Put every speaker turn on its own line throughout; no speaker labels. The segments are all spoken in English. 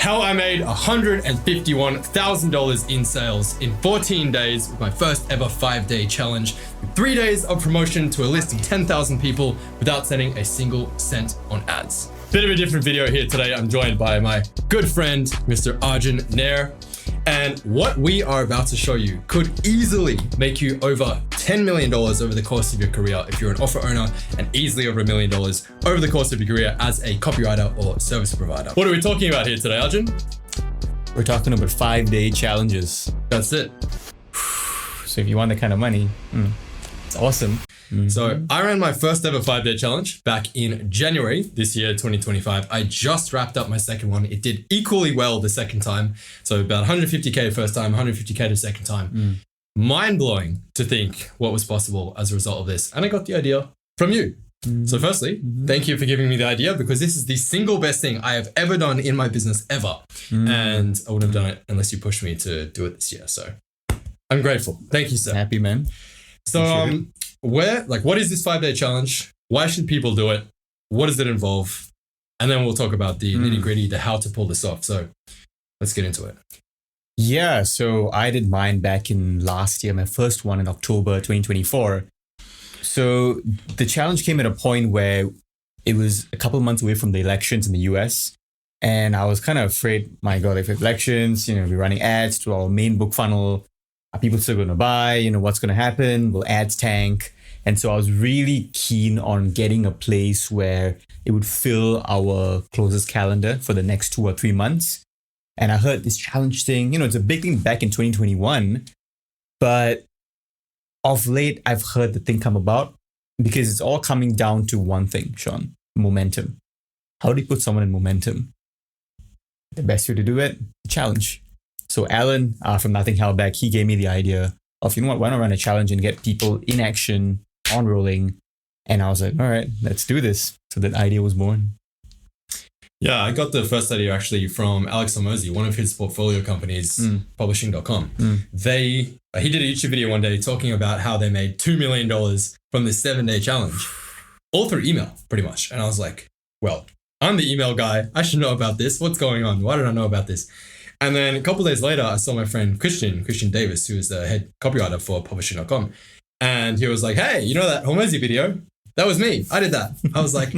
How I made $151,000 in sales in 14 days with my first ever 5-day challenge, with 3 days of promotion to a list of 10,000 people without sending a single cent on ads. Bit of a different video here today. I'm joined by my good friend, Mr. Arjun Nair. And what we are about to show you could easily make you over $10 million over the course of your career if you're an offer owner, and easily over $1 million over the course of your career as a copywriter or service provider. What are we talking about here today, Arjun?
We're talking about 5-day challenges.
That's it.
So if you want that kind of money, it's awesome. Mm-hmm.
So I ran my first ever 5-day challenge back in January this year, 2025. I just wrapped up my second one. It did equally well the second time. So about 150K first time, 150K the second time. Mind blowing to think what was possible as a result of this. And I got the idea from you. So firstly, thank you for giving me the idea, because this is the single best thing I have ever done in my business ever. And I wouldn't have done it unless you pushed me to do it this year. So I'm grateful. Thank you, sir.
Happy, man.
So what is this 5-day challenge? Why should people do it? What does it involve? And then we'll talk about the nitty gritty, the how to pull this off. So let's get into it.
Yeah, so I did mine back in last year, my first one in October 2024. So the challenge came at a point where it was a couple months away from the elections in the US. And I was kind of afraid, my God, if elections, we're running ads to our main book funnel. Are people still going to buy? What's going to happen? Will ads tank? And so I was really keen on getting a place where it would fill our closest calendar for the next 2 or 3 months. And I heard this challenge thing, it's a big thing back in 2021. But of late, I've heard the thing come about because it's all coming down to one thing, Sean: momentum. How do you put someone in momentum? The best way to do it, challenge. So Alan from Nothing Held Back, he gave me the idea of, why not run a challenge and get people in action, on rolling. And I was like, all right, let's do this. So that idea was born.
Yeah, I got the first idea actually from Alex Hormozi, one of his portfolio companies, publishing.com. He did a YouTube video one day talking about how they made $2 million from this 7-day challenge, all through email, pretty much. And I was like, well, I'm the email guy. I should know about this. What's going on? Why don't I know about this? And then a couple of days later, I saw my friend Christian Davis, who is the head copywriter for publishing.com. And he was like, hey, that Hormozi video? That was me. I did that. I was like,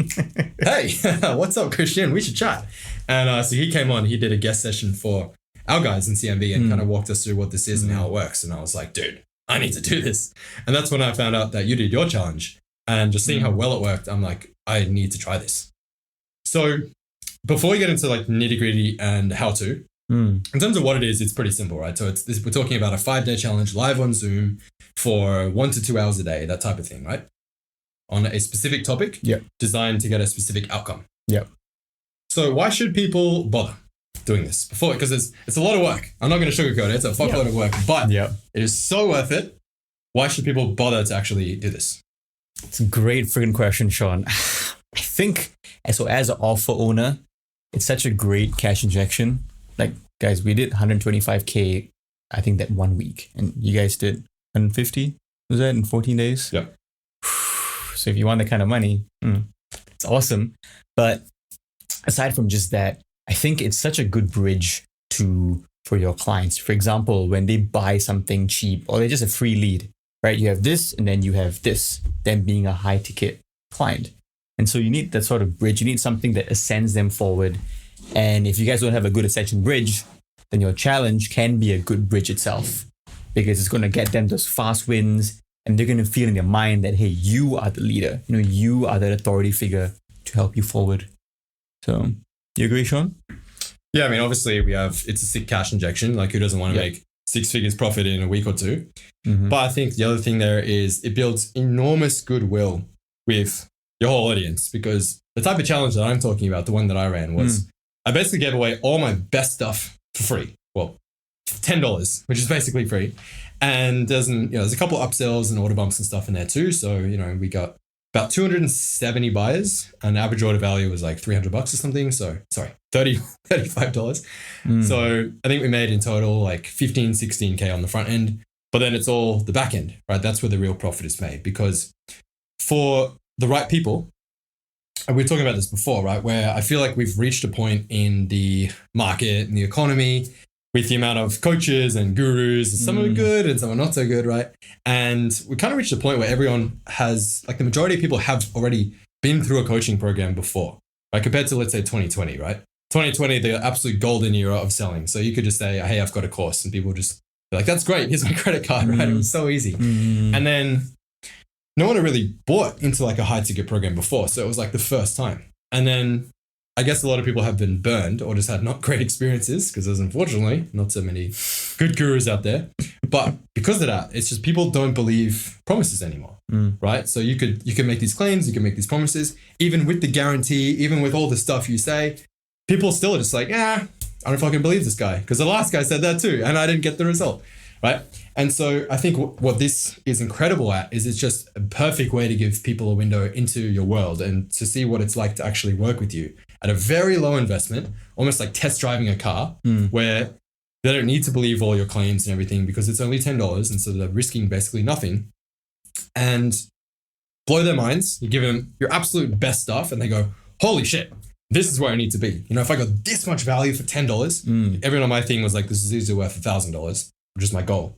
hey, what's up, Christian? We should chat. And so he came on, he did a guest session for our guys in CMB and kind of walked us through what this is and how it works. And I was like, dude, I need to do this. And that's when I found out that you did your challenge. And just seeing how well it worked, I'm like, I need to try this. So before we get into like nitty gritty and how to, in terms of what it is, it's pretty simple, right? So we're talking about a 5-day challenge live on Zoom for 1 to 2 hours a day, that type of thing, right? On a specific topic, designed to get a specific outcome. So why should people bother doing this? Because it's a lot of work. I'm not going to sugarcoat it. It's a fuckload of work, but it is so worth it. Why should people bother to actually do this?
It's a great freaking question, Sean. I think as an offer owner, it's such a great cash injection. Like, guys, we did 125K, I think that 1 week, and you guys did 150, was that in 14 days?
Yeah.
So if you want that kind of money, it's awesome. But aside from just that, I think it's such a good bridge for your clients. For example, when they buy something cheap or they're just a free lead, right? You have this and then you have this, them being a high ticket client. And so you need that sort of bridge. You need something that ascends them forward. And if you guys don't have a good ascension bridge, then your challenge can be a good bridge itself, because it's going to get them those fast wins. And they're going to feel in their mind that, hey, you are the leader. You are that authority figure to help you forward. So, you agree, Sean?
Yeah, I mean, obviously it's a sick cash injection. Like, who doesn't want to make 6 figures profit in a week or two? But I think the other thing there is it builds enormous goodwill with your whole audience, because the type of challenge that I'm talking about, the one that I ran, was I basically gave away all my best stuff for free. Well, $10, which is basically free. And there's a couple of upsells and order bumps and stuff in there too. So, we got about 270 buyers, and the average order value was like $300 or something. So, sorry, $35. So I think we made in total like 15, 16K on the front end, but then it's all the back end, right? That's where the real profit is made, because for the right people, we were talking about this before, right? Where I feel like we've reached a point in the market and the economy with the amount of coaches and gurus. Some are good and some are not so good, right? And we kind of reached a point where everyone has, like the majority of people have already been through a coaching program before, right? Compared to, let's say, 2020, right? 2020, the absolute golden era of selling. So you could just say, hey, I've got a course, and people just be like, that's great. Here's my credit card, right? It was so easy. And then no one had really bought into like a high ticket program before. So it was like the first time. And then I guess a lot of people have been burned or just had not great experiences because there's unfortunately not so many good gurus out there. But because of that, it's just people don't believe promises anymore, right? So you can make these claims, you can make these promises, even with the guarantee, even with all the stuff you say, people still are just like, I don't fucking believe this guy because the last guy said that too and I didn't get the result, right? And so I think what this is incredible at is it's just a perfect way to give people a window into your world and to see what it's like to actually work with you at a very low investment, almost like test driving a car, where they don't need to believe all your claims and everything because it's only $10. And so they're risking basically nothing. And blow their minds. You give them your absolute best stuff and they go, holy shit, this is where I need to be. You know, if I got this much value for $10, everyone on my thing was like, this is easily worth $1,000, which is my goal.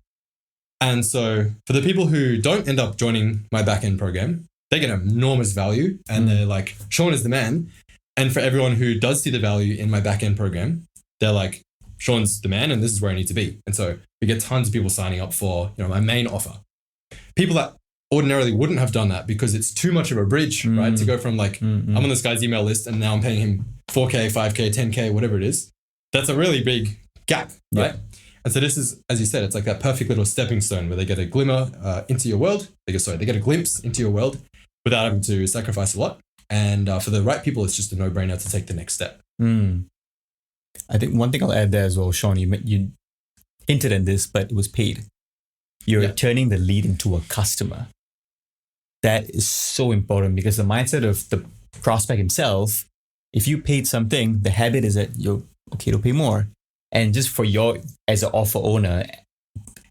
And so for the people who don't end up joining my backend program, they get enormous value and they're like, Sean is the man. And for everyone who does see the value in my backend program, they're like, Sean's the man and this is where I need to be. And so we get tons of people signing up for, you know, my main offer. People that ordinarily wouldn't have done that because it's too much of a bridge, right? To go from like, I'm on this guy's email list and now I'm paying him 4K, 5K, 10K, whatever it is. That's a really big gap, right? And so this is, as you said, it's like that perfect little stepping stone where they get a glimmer into your world. They get a glimpse into your world without having to sacrifice a lot. And for the right people, it's just a no-brainer to take the next step.
I think one thing I'll add there as well, Sean, you hinted at this, but it was paid. You're turning the lead into a customer. That is so important because the mindset of the prospect himself, if you paid something, the habit is that you're okay to pay more. And just for as an offer owner,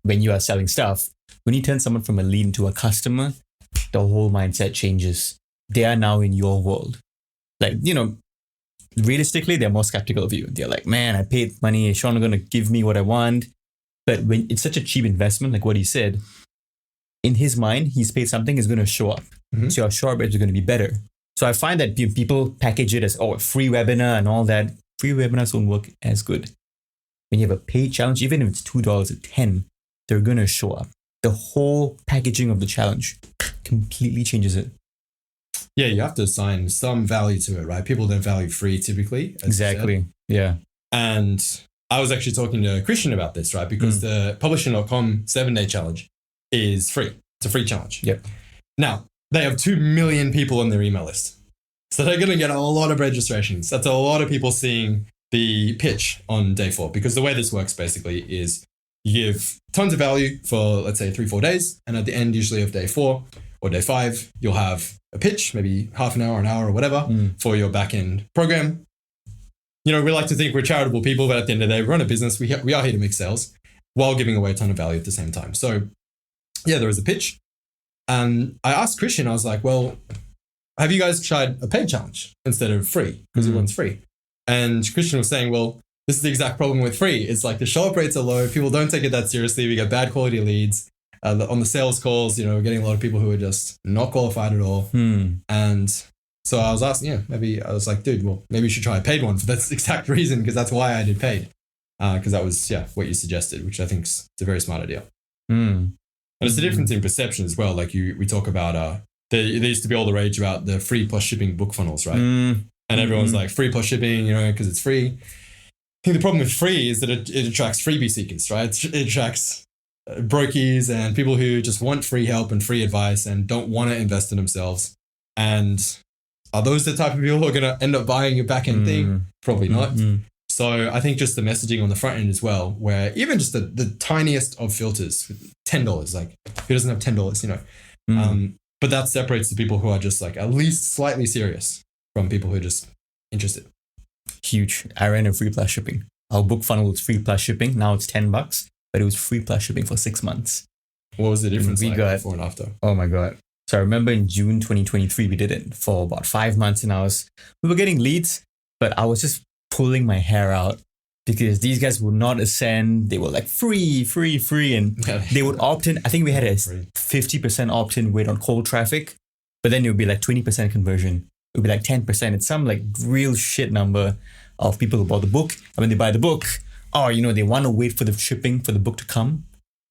when you are selling stuff, when you turn someone from a lead into a customer, the whole mindset changes. They are now in your world. Like, you know, realistically, they're more skeptical of you. They're like, man, I paid money. Is Sean going to give me what I want? But when it's such a cheap investment, like what he said, in his mind, he's paid something is going to show up. So your show up rates are going to be better. So I find that people package it as, a free webinar and all that. Free webinars don't work as good. When you have a paid challenge, even if it's $2 or $10, they're going to show up. The whole packaging of the challenge completely changes it.
Yeah, you have to assign some value to it, right? People don't value free typically.
Exactly. Yeah.
And I was actually talking to Christian about this, right? Because the publishing.com 7-day challenge is free. It's a free challenge.
Yep.
Now, they have 2 million people on their email list. So they're going to get a lot of registrations. That's a lot of people seeing the pitch on day 4. Because the way this works basically is you give tons of value for, let's say, 3-4 days. And at the end, usually of day 4 or day 5, you'll have a pitch, maybe half an hour or whatever for your back-end program. You know, we like to think we're charitable people, but at the end of the day, we run a business. We are here to make sales while giving away a ton of value at the same time. So yeah, there was a pitch. And I asked Christian, I was like, well, have you guys tried a paid challenge instead of free? Because everyone's free. And Christian was saying, well, this is the exact problem with free. It's like the show-up rates are low. People don't take it that seriously. We get bad quality leads. On the sales calls, you know, we're getting a lot of people who are just not qualified at all. And so I was asking, maybe I was like, dude, well, maybe you should try a paid one for that exact reason, because that's why I did paid. Because that was, what you suggested, which I think is a very smart idea. And it's the difference in perception as well. Like we talk about, there used to be all the rage about the free plus shipping book funnels, right? And everyone's like, free plus shipping, you know, because it's free. I think the problem with free is that it attracts freebie seekers, right? It attracts brokies and people who just want free help and free advice and don't want to invest in themselves. And are those the type of people who are going to end up buying your back end thing? Probably not. So I think just the messaging on the front end as well, where even just the tiniest of filters, $10, like who doesn't have $10, you know? But that separates the people who are just like at least slightly serious from people who are just interested.
Huge. I ran a free plus shipping. Our book funnel was free plus shipping. Now it's $10, but it was free plus shipping for 6 months.
What was the difference
we
like
got
before and after?
Oh my God. So I remember in June 2023, we did it for about 5 months, and we were getting leads, but I was just pulling my hair out because these guys would not ascend. They were like free, and they would opt in. I think we had a 50% opt-in rate on cold traffic, but then it would be like 20% conversion. It would be like 10%. It's some like real shit number of people who bought the book. And when they buy the book, they want to wait for the shipping for the book to come.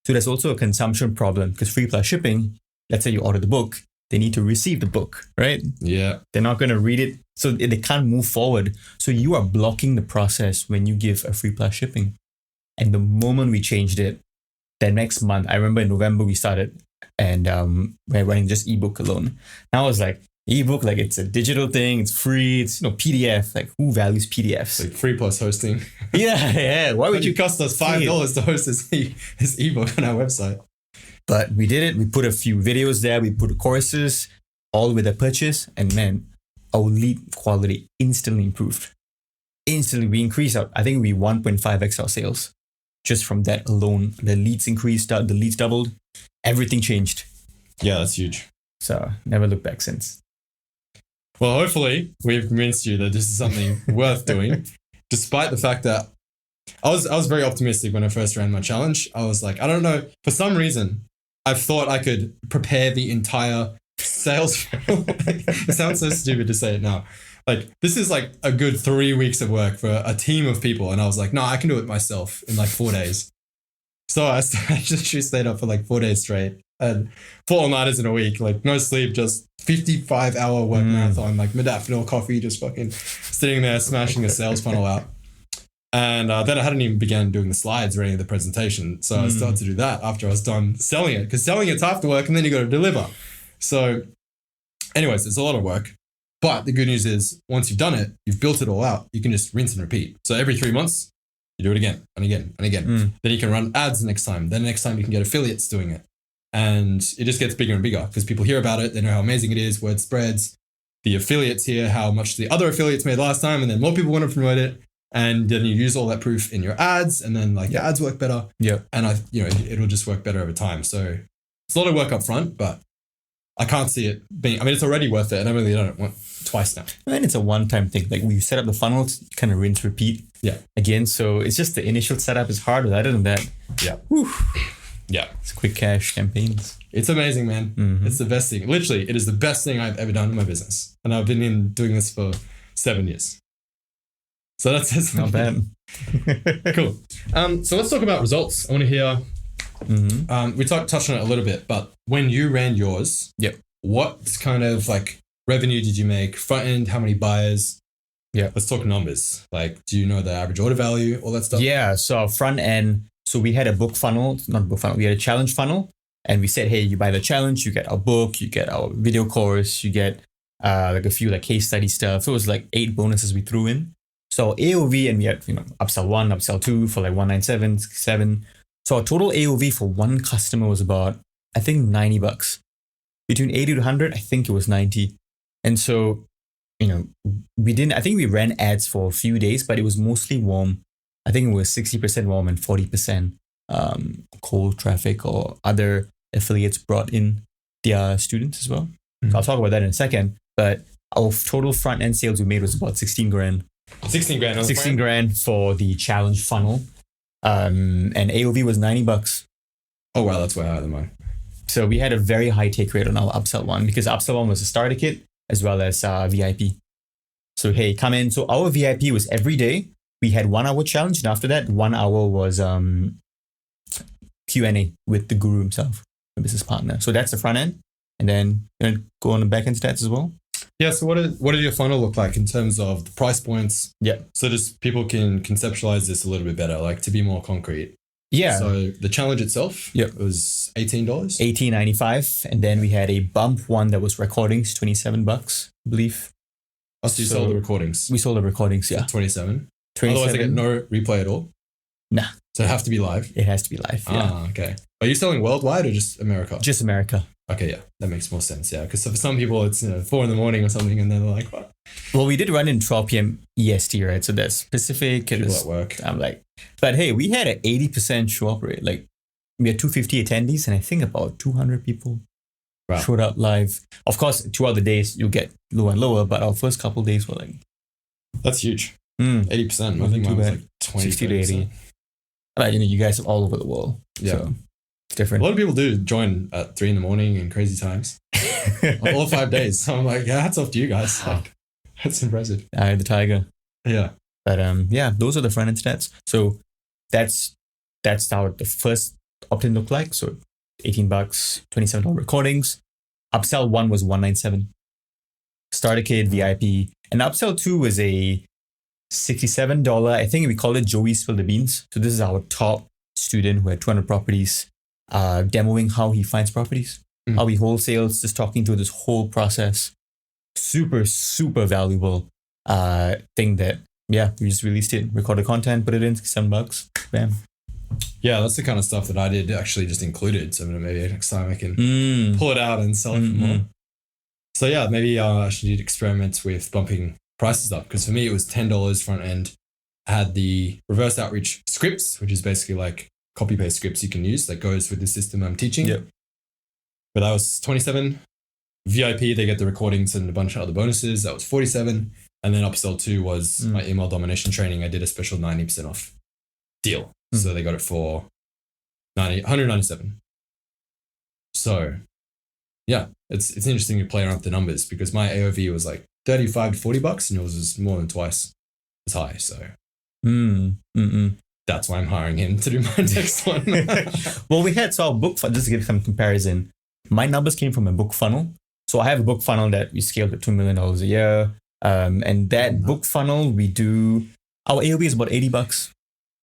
So there's also a consumption problem because free plus shipping, let's say you order the book, they need to receive the book, right?
Yeah.
They're not going to read it. So they can't move forward. So you are blocking the process when you give a free plus shipping. And the moment we changed it, the next month, I remember in November we started and we're running just ebook alone. And I was like, ebook, like it's a digital thing, it's free, it's PDF. Like who values PDFs?
Like free plus hosting.
Yeah. Why would
you cost us $5 to host this ebook on our website?
But we did it. We put a few videos there. We put courses all with a purchase. And man, our lead quality instantly improved. Instantly, we increased I think we 1.5x our sales. Just from that alone. The leads increased, the leads doubled. Everything changed.
Yeah, that's huge.
So never looked back since.
Well, hopefully we've convinced you that this is something worth doing. Despite the fact that I was very optimistic when I first ran my challenge. I was like, I don't know, for some reason, I thought I could prepare the entire sales funnel. It sounds so stupid to say it now. Like, this is like a good 3 weeks of work for a team of people. And I was like, no, I can do it myself in like 4 days. So I just stayed up for like 4 days straight and 4 all-nighters in a week, like no sleep, just 55-hour work marathon, like modafinil coffee, just fucking sitting there smashing a sales funnel out. And then I hadn't even began doing the slides or any of the presentation. So I started to do that after I was done selling it, because selling it's half the work and then you got to deliver. So anyways, it's a lot of work. But the good news is once you've done it, you've built it all out, you can just rinse and repeat. So every 3 months, you do it again and again and again. Then you can run ads next time. Then next time you can get affiliates doing it. And it just gets bigger and bigger because people hear about it. They know how amazing it is. Word spreads. The affiliates hear how much the other affiliates made last time. And then more people want to promote it. And then you use all that proof in your ads, and then like your ads work better.
Yeah.
And it'll just work better over time. So it's a lot of work up front, but I can't see it being, it's already worth it. And I really don't want twice now.
And it's a one-time thing. Like when you set up the funnels, you kind of rinse, repeat again. So it's just the initial setup is hard. But other than that, it's quick cash campaigns.
It's amazing, man. Mm-hmm. It's the best thing. Literally, it is the best thing I've ever done in my business. And I've been doing this for 7 years. So that's
not bad.
Cool. So let's talk about results. I want to hear, we touched on it a little bit, but when you ran yours, what kind of like revenue did you make? Front end, how many buyers? Yeah. Let's talk numbers. Like, do you know the average order value, all that stuff?
Yeah. So front end, so we had a book funnel, not a book funnel, we had a challenge funnel. And we said, hey, you buy the challenge, you get our book, you get our video course, you get like a few like case study stuff. So it was like 8 bonuses we threw in. So AOV, and we had, upsell 1, upsell 2 for like 197, 7. So our total AOV for one customer was about, I think $90. Between 80 to 100, I think it was 90. And so, I think we ran ads for a few days, but it was mostly warm. I think it was 60% warm and 40% cold traffic, or other affiliates brought in their students as well. So I'll talk about that in a second. But our total front end sales we made was about 16 grand.
16 grand.
16 grand for the challenge funnel. And AOV was $90.
Oh, wow. That's way higher than mine.
So we had a very high take rate on our upsell one, because upsell one was a starter kit as well as VIP. So, hey, come in. So our VIP was every day. We had 1 hour challenge. And after that, 1 hour was Q&A with the guru himself, the business partner. So that's the front end. And then go on the back end stats as well.
Yeah. So what did your funnel look like in terms of the price points?
Yeah.
So just people can conceptualize this a little bit better, like to be more concrete.
Yeah.
So the challenge itself was $18.
$18.95. And then we had a bump one that was recordings, $27, I believe.
Oh, so you sold the recordings?
We sold the recordings, yeah.
27. Otherwise I get no replay at all?
Nah.
So it has to be live?
It has to be live, yeah.
Ah, okay. Are you selling worldwide or just America?
Just America.
Okay, yeah. That makes more sense, yeah. Because for some people, it's 4 a.m. or something, and then they're like, what?
Well, we did run in 12 p.m. EST, right? So that's Pacific.
People at work.
I'm like, but hey, we had an 80% show up rate. Like, we had 250 attendees and I think about 200 people
Wow.
showed up live. Of course, throughout the days, you'll get lower and lower, but our first couple of days were like...
That's huge. 80%. I think mine was like 20
60 to 80. But, you guys are all over the world.
Yeah.
So it's different.
A lot of people do join at 3 a.m. in crazy times. All 5 days. So I'm like, yeah, hats off to you guys. Like, that's impressive.
I had the tiger.
Yeah.
But yeah, those are the front end stats. So that's how the first opt-in looked like. So $18, $27 recordings. Upsell 1 was $197. Starter kit, VIP. And upsell 2 was a $67. I think we call it Joey Spill the Beans. So this is our top student who had 200 properties, demoing how he finds properties, how he wholesales, just talking through this whole process. Super, super valuable thing that, yeah, we just released it, recorded content, put it in, $7. Bam.
Yeah, that's the kind of stuff that I did actually just included. So maybe next time I can pull it out and sell it for more. So yeah, maybe I should do experiments with bumping prices up, because for me it was $10 front end. I had the reverse outreach scripts, which is basically like copy paste scripts you can use that goes with the system I'm teaching.
Yep.
But that was $27. VIP, they get the recordings and a bunch of other bonuses. That was $47. And then upsell 2 was my email domination training. I did a special 90% off deal. So they got it for $197. So yeah, it's interesting to play around with the numbers, because my AOV was like $35 to $40 and yours was more than twice as high. So that's why I'm hiring him to do my next one.
Well, we had, so our book, just to give some comparison, my numbers came from a book funnel. So I have a book funnel that we scaled to $2 million a year. And that book funnel, we do, our AOV is about $80, $80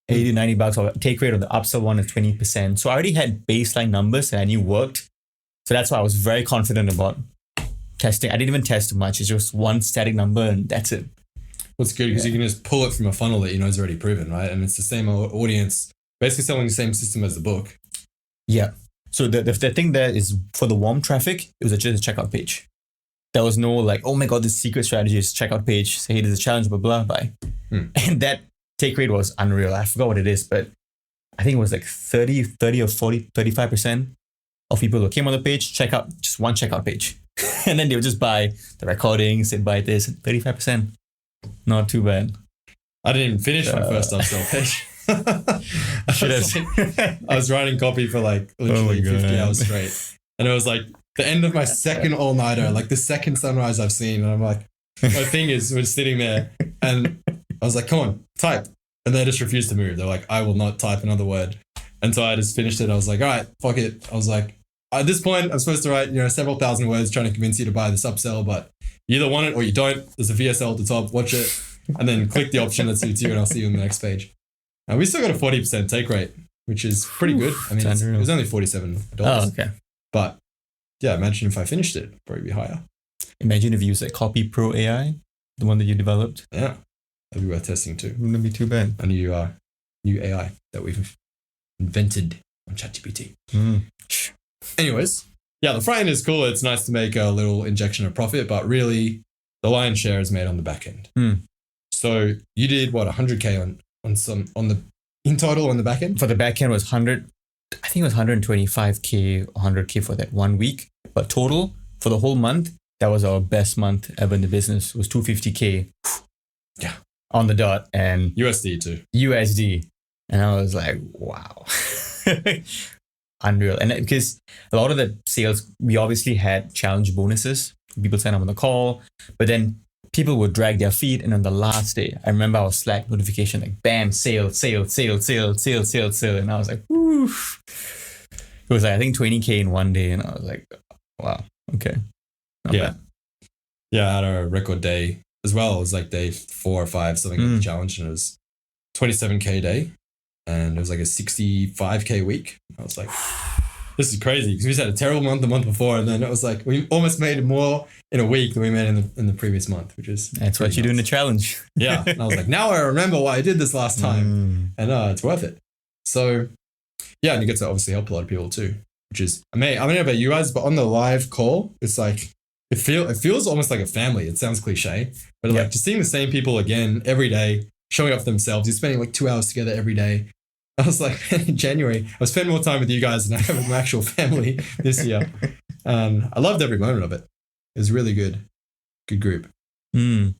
to $90. Our take rate on the upsell one is 20%. So I already had baseline numbers that I knew worked. So that's why I was very confident about testing. I didn't even test much. It's just one static number and that's it.
What's good, because you can just pull it from a funnel that you know is already proven, right? And it's the same audience, basically selling the same system as the book.
Yeah. So the thing there is, for the warm traffic, it was just a checkout page. There was no like, oh my God, this secret strategy is checkout page. Say, hey, there's a challenge, blah, blah, bye. And that take rate was unreal. I forgot what it is, but I think it was like 30 or 40, 35% of people who came on the page, check out, just one checkout page. And then they would just buy the recordings, they'd buy this, 35%. Not too bad.
I didn't even finish my first upsell page. I was writing copy for like literally 50 hours straight. And it was like the end of my second all-nighter, like the second sunrise I've seen. And I'm like, my fingers were sitting there. And I was like, come on, type. And they just refused to move. They're like, I will not type another word. And so I just finished it. I was like, all right, fuck it. I was like, at this point, I'm supposed to write, several thousand words trying to convince you to buy this upsell, but you either want it or you don't. There's a VSL at the top, watch it, and then click the option that suits you, and I'll see you on the next page. And we still got a 40% take rate, which is pretty good. I mean, it was only $47.
Oh, okay.
But yeah, imagine if I finished it, it'd probably be higher.
Imagine if you use like Copy Pro AI, the one that you developed.
Yeah, that'd be worth testing too.
Wouldn't be too bad.
A new AI that we've invented on ChatGPT. Anyways, yeah, the front end is cool. It's nice to make a little injection of profit, but really the lion's share is made on the back end. So you did what, 100K in total on the back end?
For the back end was 100, I think it was 125K, 100K for that 1 week. But total for the whole month, that was our best month ever in the business. It was 250K.
Yeah.
On the dot, and
USD too.
USD. And I was like, wow. Unreal. And because a lot of the sales, we obviously had challenge bonuses. People sign up on the call, but then people would drag their feet. And on the last day, I remember our Slack notification, like bam, sale. And I was like, woof. It was like, I think 20K in 1 day. And I was like, wow, okay. Not bad.
Yeah, I had a record day as well. It was like day 4 or 5, something like the challenge. And it was 27K a day. And it was like a 65K week. I was like, this is crazy, because we just had a terrible month the month before, and then it was like we almost made more in a week than we made in the previous month, which is
that's what you do in the challenge.
Yeah, and I was like, now I remember why I did this last time, and it's worth it. So yeah, and you get to obviously help a lot of people too, which is amazing. I don't know about you guys, but on the live call, it's like it feels almost like a family. It sounds cliche, but like just seeing the same people again every day, showing up themselves. You're spending like 2 hours together every day. I was like, in January, I was spending more time with you guys than I have with my actual family this year. And I loved every moment of it. It was really good. Good group.
Mm.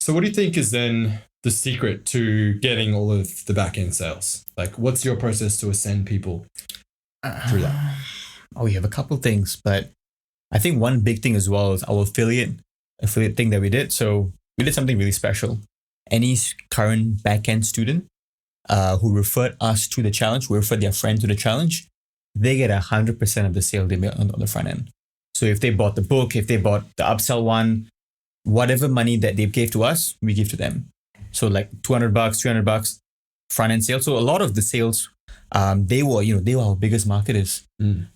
So what do you think is then the secret to getting all of the back end sales? Like, what's your process to ascend people through that?
Oh, we have a couple things, but I think one big thing as well is our affiliate thing that we did. So we did something really special. Any current backend student who referred us to the challenge, who referred their friend to the challenge, they get 100% of the sale they made on the front end. So if they bought the book, if they bought the upsell one, whatever money that they gave to us, we give to them. So like $200, $300 front end sales. So a lot of the sales, they were our biggest marketers.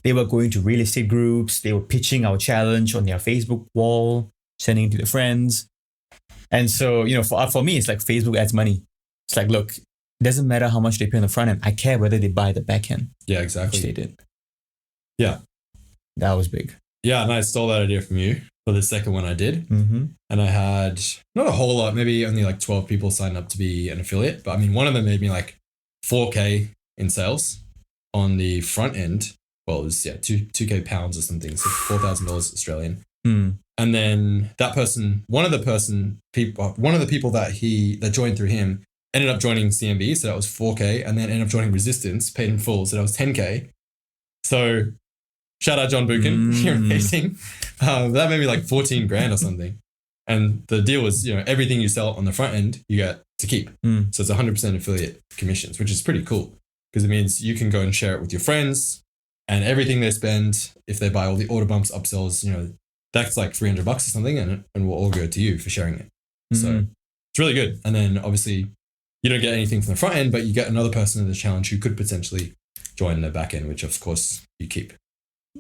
They were going to real estate groups. They were pitching our challenge on their Facebook wall, sending it to their friends. And so, for me, it's like Facebook adds money. It's like, look, it doesn't matter how much they pay on the front end. I care whether they buy the back end.
Yeah, exactly.
Which they did.
Yeah.
That was big.
Yeah, and I stole that idea from you for the second one I did.
Mm-hmm.
And I had not a whole lot, maybe only like 12 people signed up to be an affiliate. But I mean, one of them made me like 4K in sales on the front end. Well, it was 2K pounds or something, so $4,000 Australian. And then that person, one of the people that joined through him ended up joining CMB, so that was 4K, and then ended up joining Resistance, paid in full, so that was 10K. So shout out John Buchan, you're amazing. That made me like 14 grand or something. And the deal was, everything you sell on the front end, you get to keep. So it's 100% affiliate commissions, which is pretty cool because it means you can go and share it with your friends, and everything they spend, if they buy all the order bumps, upsells, that's like $300 or something, and will all go to you for sharing it. So it's really good. And then obviously you don't get anything from the front end, but you get another person in the challenge who could potentially join the back end, which of course you keep.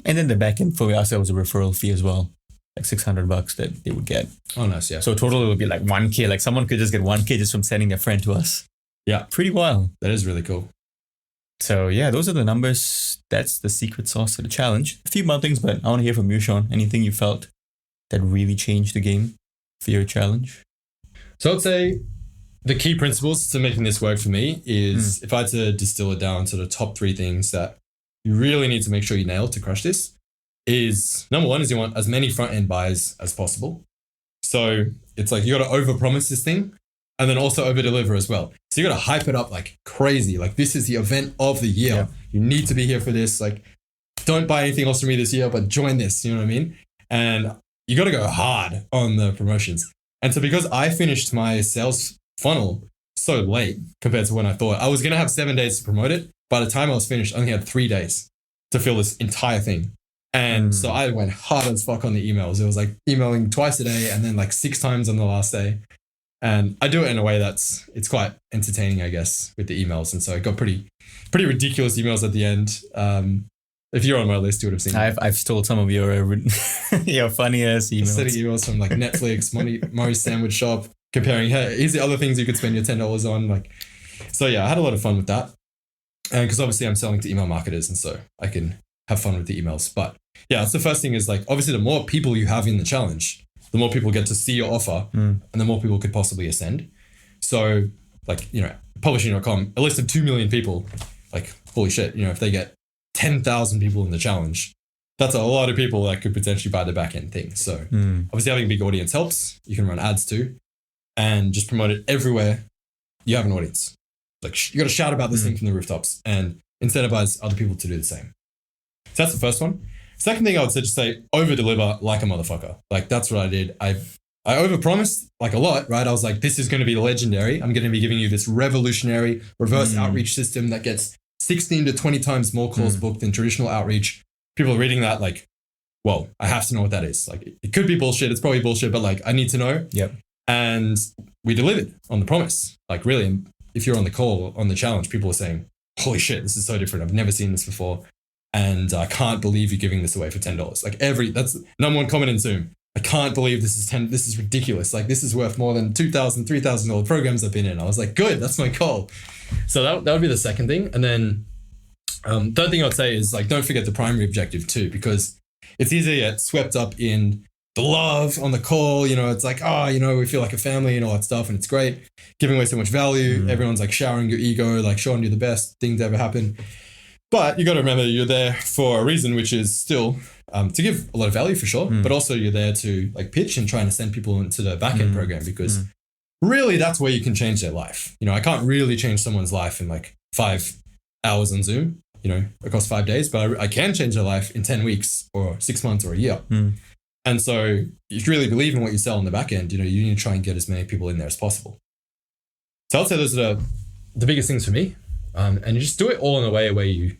And
then the back end for us, there was a referral fee as well, like $600 that they would get.
Oh, nice. Yeah.
So total it would be like 1K. Like someone could just get 1K just from sending their friend to us.
Yeah.
Pretty wild.
That is really cool.
So yeah, those are the numbers. That's the secret sauce to the challenge. A few more things, but I want to hear from you, Sean. Anything you felt that really changed the game for your challenge?
So I'd say the key principles to making this work for me is, if I had to distill it down to the top 3 things that you really need to make sure you nail to crush this, is number 1 is you want as many front end buyers as possible. So it's like you got to overpromise this thing and then also over deliver as well. So you got to hype it up like crazy. Like, this is the event of the year. Yeah. You need to be here for this. Like, don't buy anything else from me this year, but join this. You know what I mean? And you got to go hard on the promotions. And so because I finished my sales funnel so late compared to when I thought I was going to have 7 days to promote it, by the time I was finished, I only had 3 days to fill this entire thing. And so I went hard as fuck on the emails. It was like emailing twice a day and then like 6 times on the last day. And I do it in a way it's quite entertaining, I guess, with the emails. And so I got pretty ridiculous emails at the end. If you're on my list, you would have seen it.
I've stole some of your funny ass emails.
Sending emails from like Netflix, Murray's Sandwich Shop, comparing, hey, here's the other things you could spend your $10 on. Like, so yeah, I had a lot of fun with that. And because obviously I'm selling to email marketers, and so I can have fun with the emails. But yeah, that's the first thing is like, obviously the more people you have in the challenge, the more people get to see your offer and the more people could possibly ascend. So like, publishing.com, a list of 2 million people, like, holy shit, if they get 10,000 people in the challenge, that's a lot of people that could potentially buy the back end thing. So obviously having a big audience helps. You can run ads too and just promote it everywhere you have an audience. Like, you got to shout about this thing from the rooftops and incentivize other people to do the same. So that's the first one. Second thing I would say, just say over deliver like a motherfucker. Like, that's what I did. I overpromised like a lot, right? I was like, this is going to be legendary. I'm going to be giving you this revolutionary reverse outreach system that gets 16 to 20 times more calls booked than traditional outreach. People are reading that like, well, I have to know what that is. Like, it could be bullshit. It's probably bullshit, but like, I need to know.
Yep.
And we delivered on the promise. Like, really, if you're on the call, on the challenge, people are saying, holy shit, this is so different. I've never seen this before. And I can't believe you're giving this away for $10. Like, that's number 1 comment in Zoom. I can't believe this is ridiculous. Like, this is worth more than $2,000, $3,000 programs I've been in. I was like, good, that's my goal. So that would be the second thing. And then third thing I'd say is like, don't forget the primary objective too, because it's easy to get swept up in the love on the call. It's like, we feel like a family and all that stuff. And it's great. Giving away so much value. Everyone's like showering your ego, like showing you the best thing to ever happen. But you got to remember you're there for a reason, which is still to give a lot of value for sure, but also you're there to like pitch and trying to send people into the backend program because really that's where you can change their life. I can't really change someone's life in like 5 hours on Zoom, across 5 days, but I can change their life in 10 weeks or 6 months or a year. And so if you really believe in what you sell on the back end, you need to try and get as many people in there as possible. So I'd say those are the biggest things for me. And you just do it all in a way where you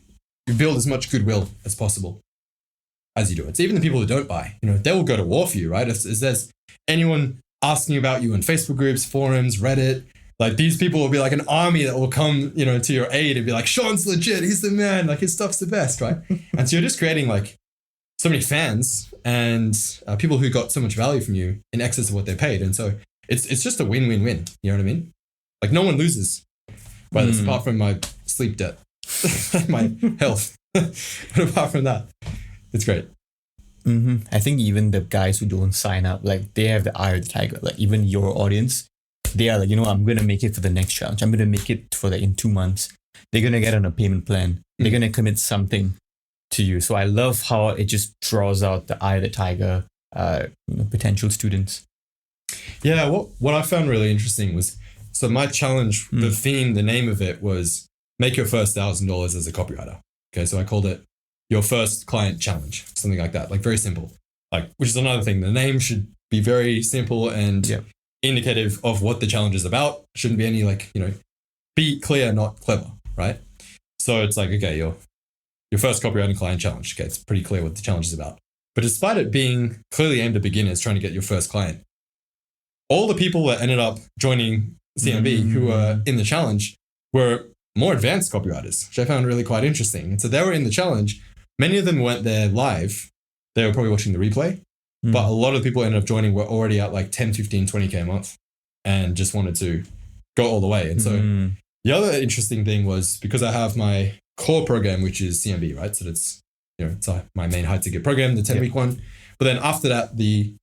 build as much goodwill as possible as you do it. So even the people who don't buy, they will go to war for you, right? If there's anyone asking about you in Facebook groups, forums, Reddit, like these people will be like an army that will come, to your aid and be like, Sean's legit, he's the man, like his stuff's the best, right? And so you're just creating like so many fans and people who got so much value from you in excess of what they paid. And so it's just a win-win-win. You know what I mean? Like no one loses, whether it's apart from my sleep debt, my health. But apart from that, it's great.
I think even the guys who don't sign up, like they have the eye of the tiger. Like even your audience, they are like, I'm going to make it for the next challenge. I'm going to make it for in 2 months. They're going to get on a payment plan. They're going to commit something to you. So I love how it just draws out the eye of the tiger, potential students.
Yeah, what I found really interesting was, so my challenge, the theme, the name of it was make your first $1,000 as a copywriter. Okay, so I called it your first client challenge, something like that, like very simple. Like, which is another thing. The name should be very simple and indicative of what the challenge is about. Shouldn't be any like, be clear, not clever, right? So it's like, okay, your first copywriting client challenge. Okay, it's pretty clear what the challenge is about. But despite it being clearly aimed at beginners trying to get your first client, all the people that ended up joining CMB who were in the challenge were more advanced copywriters, which I found really quite interesting. And so they were in the challenge. Many of them weren't there live. They were probably watching the replay. But a lot of the people who ended up joining were already at like 10, 15, 20K a month and just wanted to go all the way. And so the other interesting thing was because I have my core program, which is CMB, right? So that's, it's my main high ticket program, the 10-week one. But then after that, the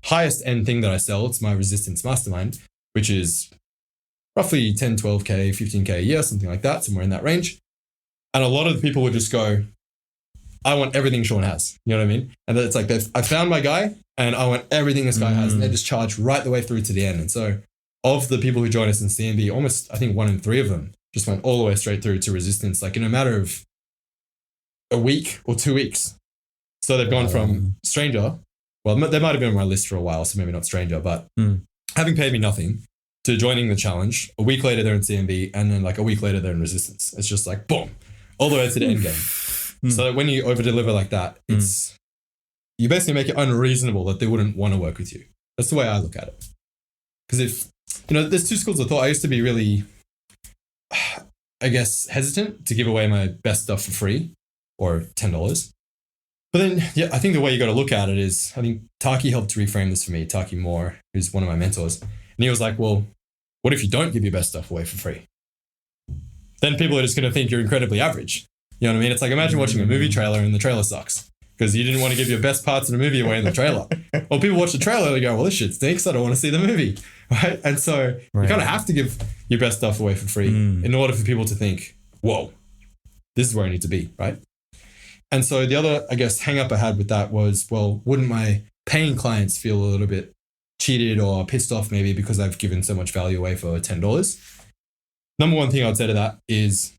highest end thing that I sell, it's my resistance mastermind, which is roughly 10, 12K, 15K a year, something like that, somewhere in that range. And a lot of the people would just go, I want everything Sean has. You know what I mean? And then it's like, I found my guy and I want everything this guy has. And they just charge right the way through to the end. And so of the people who join us in CMB, almost, I think 1 in 3 of them just went all the way straight through to resistance, like in a matter of a week or 2 weeks. So they've gone from stranger, well, they might have been on my list for a while, so maybe not stranger, but having paid me nothing to joining the challenge. A week later, they're in CMB, and then like a week later, they're in resistance. It's just like, boom, all the way to the end game. So when you over deliver like that, it's you basically make it unreasonable that they wouldn't want to work with you. That's the way I look at it. Because if, there's 2 schools of thought. I used to be really, I guess, hesitant to give away my best stuff for free or $10. But then, I think the way you got to look at it is, I think Taki helped reframe this for me, Taki Moore, who's one of my mentors. And he was like, well, what if you don't give your best stuff away for free? Then people are just going to think you're incredibly average. You know what I mean? It's like, imagine watching a movie trailer and the trailer sucks because you didn't want to give your best parts of the movie away in the trailer. Well, people watch the trailer and they go, well, this shit stinks. I don't want to see the movie. Right? And so you kind of have to give your best stuff away for free in order for people to think, whoa, this is where I need to be. Right? And so the other, I guess, hang up I had with that was, well, wouldn't my paying clients feel a little bit cheated or pissed off maybe because I've given so much value away for $10? Number one thing I'd say to that is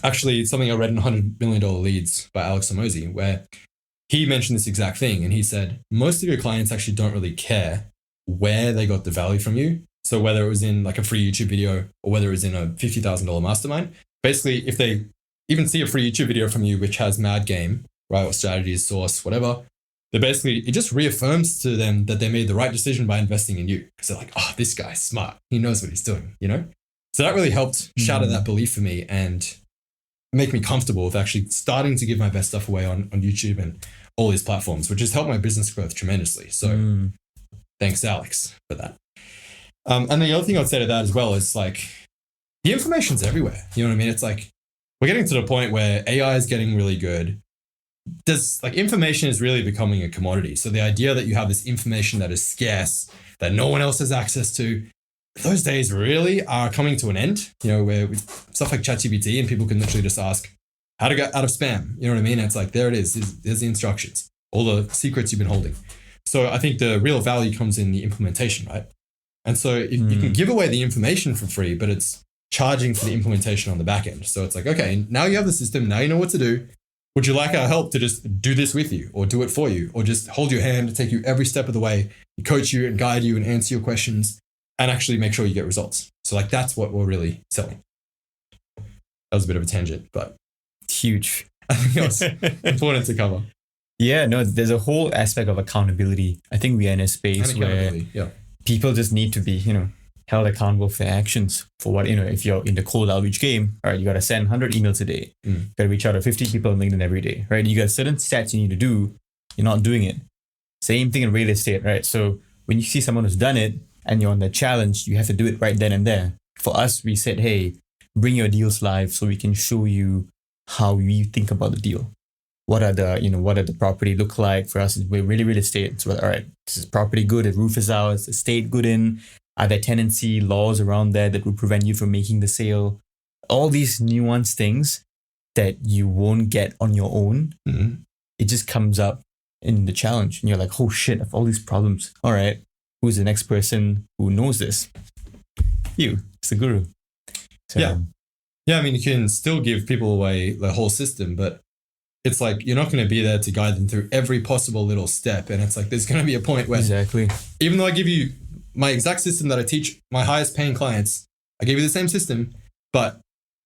actually something I read in $100 Million Leads by Alex Hormozi, where he mentioned this exact thing. And he said, most of your clients actually don't really care where they got the value from you. So whether it was in like a free YouTube video or whether it was in a $50,000 mastermind, basically if they even see a free YouTube video from you, which has mad game, right? Or strategies, source, whatever, they basically, it just reaffirms to them that they made the right decision by investing in you. Because they're like, oh, this guy's smart. He knows what he's doing, So that really helped shatter that belief for me and make me comfortable with actually starting to give my best stuff away on YouTube and all these platforms, which has helped my business growth tremendously. So thanks, Alex, for that. And the other thing I'd say to that as well is like, the information's everywhere. You know what I mean? It's like, we're getting to the point where AI is getting really good. Information is really becoming a commodity. So the idea that you have this information that is scarce, that no one else has access to, those days really are coming to an end, where with stuff like ChatGPT and people can literally just ask, how to get out of spam. You know what I mean? It's like, there it is. There's the instructions, all the secrets you've been holding. So I think the real value comes in the implementation, right? And so if you can give away the information for free, but it's charging for the implementation on the back end. So it's like, okay, now you have the system. Now you know what to do. Would you like our help to just do this with you or do it for you or just hold your hand, take you every step of the way, coach you and guide you and answer your questions and actually make sure you get results. So like, that's what we're really selling. That was a bit of a tangent, but
huge.
I think it was important to cover.
Yeah, no, there's a whole aspect of accountability. I think we are in a space where people just need to be, held accountable for their actions. For what, if you're in the cold outreach game, all right, you got to send 100 emails a day. You got to reach out to 50 people on LinkedIn every day, right? You got certain stats you need to do. You're not doing it. Same thing in real estate, right? So when you see someone who's done it and you're on the challenge, you have to do it right then and there. For us, we said, hey, bring your deals live so we can show you how we think about the deal. What are the property look like? For us, we're really real estate. So, all right, is this property good? The roof is out. Is the state good in? Are there tenancy laws around there that would prevent you from making the sale? All these nuanced things that you won't get on your own. It just comes up in the challenge. And you're like, oh shit, I have all these problems. All right, who's the next person who knows this? You. It's the guru. So,
yeah. I mean, you can still give people away the whole system, but it's like, you're not going to be there to guide them through every possible little step. And it's like, there's going to be a point where even though I give you my exact system that I teach my highest paying clients, I give you the same system, but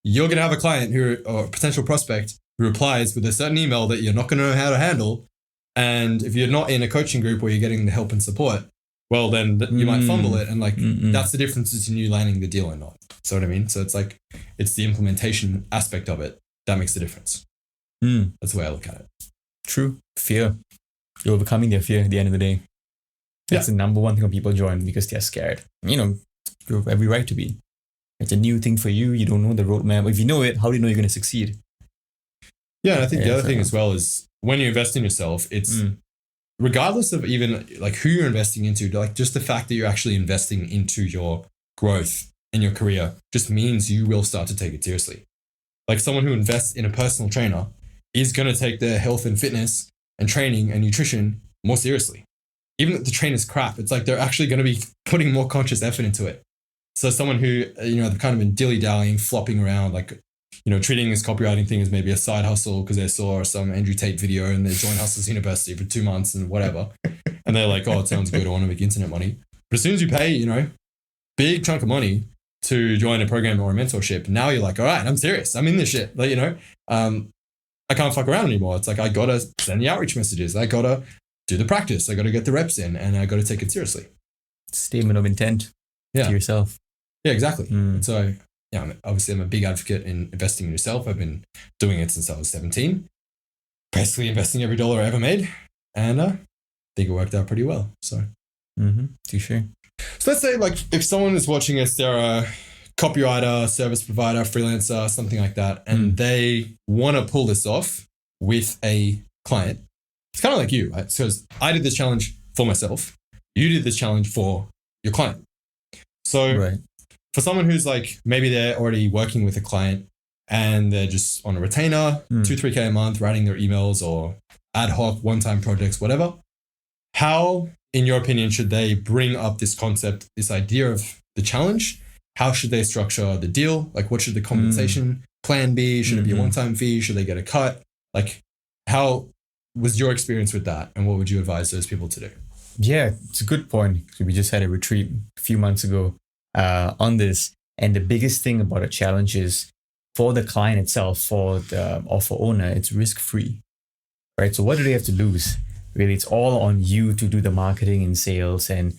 you're going to have a client or a potential prospect who replies with a certain email that you're not going to know how to handle. And if you're not in a coaching group where you're getting the help and support, well, then you might fumble it. And like, that's the difference between you landing the deal or not. So what I mean? So it's like, it's the implementation aspect of it that makes the difference. That's the way I look at it.
True. Fear. You're overcoming their fear at the end of the day. That's the number one thing when people join, because they're scared. You have every right to be. It's a new thing for you. You don't know the roadmap. If you know it, how do you know you're going to succeed?
Yeah, and I think the other thing as well is when you invest in yourself, it's regardless of even like who you're investing into, like just the fact that you're actually investing into your growth in your career just means you will start to take it seriously. Like someone who invests in a personal trainer is going to take their health and fitness and training and nutrition more seriously. Even if the trainer's crap, it's like they're actually going to be putting more conscious effort into it. So someone who, they've kind of been dilly-dallying, flopping around, like, treating this copywriting thing as maybe a side hustle because they saw some Andrew Tate video and they joined Hustlers University for 2 months and whatever. And they're like, oh, it sounds good. I want to make internet money. But as soon as you pay, big chunk of money to join a program or a mentorship, now you're like, all right, I'm serious. I'm in this shit. Like, I can't fuck around anymore. It's like, I got to send the outreach messages. I got to do the practice. I got to get the reps in and I got to take it seriously.
Statement of intent to yourself.
Yeah, exactly. So, obviously I'm a big advocate in investing in yourself. I've been doing it since I was 17, basically investing every dollar I ever made. And I think it worked out pretty well. So,
touche.
So let's say like if someone is watching us, they're a copywriter, service provider, freelancer, something like that, and they want to pull this off with a client. It's kind of like you, right? Because I did this challenge for myself. You did this challenge for your client. So for someone who's like, maybe they're already working with a client and they're just on a retainer, 2-3K a month, writing their emails or ad hoc one-time projects, whatever. How, in your opinion, should they bring up this concept, this idea of the challenge? How should they structure the deal? Like, what should the compensation plan be? Should it be a one-time fee? Should they get a cut? Like, how was your experience with that? And what would you advise those people to do?
Yeah, it's a good point. We just had a retreat a few months ago on this. And the biggest thing about a challenge is for the client itself, for the offer owner, it's risk-free, right? So what do they have to lose? Really, it's all on you to do the marketing and sales. And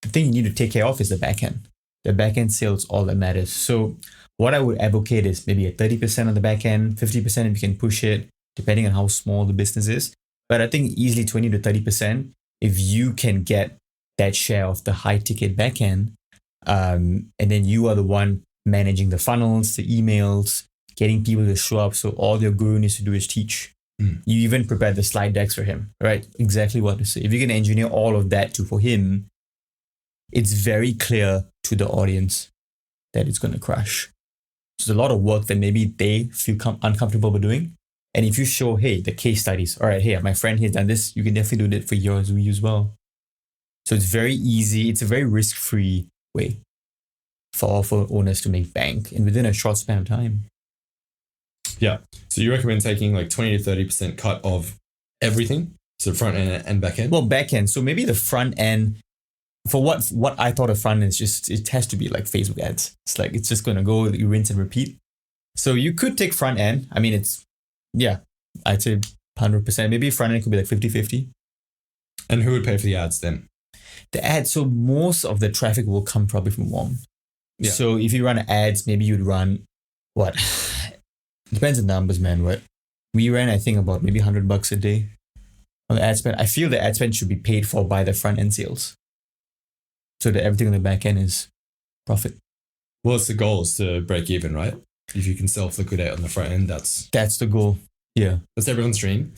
the thing you need to take care of is the backend. The backend sales, all that matters. So what I would advocate is maybe a 30% on the backend, 50% if you can push it, depending on how small the business is. But I think easily 20 to 30% if you can get that share of the high ticket backend. And then you are the one managing the funnels, the emails, getting people to show up. So all your guru needs to do is teach. You even prepare the slide decks for him, right? Exactly what to say. If you can engineer all of that for him, it's very clear to the audience that it's going to crash. So it's a lot of work that maybe they feel uncomfortable with doing, And if you show, hey, the case studies, all right, hey, my friend here done this, you can definitely do that for yours as well. So it's very easy. It's a very risk-free way for owners to make bank and within a short span of time.
Yeah. So you recommend taking like 20 to 30% cut of everything? So front end and back end?
Well, back end. So maybe the front end, for what I thought of front end is just, it has to be like Facebook ads. It's like, it's just going to go, you rinse and repeat. So you could take front end. I mean, I'd say 100%. Maybe front end could be like 50-50.
And who would pay for the ads then?
The ads. So most of the traffic will come probably from warm. Yeah. So if you run ads, maybe you'd run what? Depends on the numbers, man. What we ran, I think about maybe $100 a day on the ad spend. I feel the ad spend should be paid for by the front end sales, so that everything on the back end is profit.
Well, it's the goal is to break even, right? If you can self liquidate on the front end, that's
the goal. Yeah,
that's everyone's dream.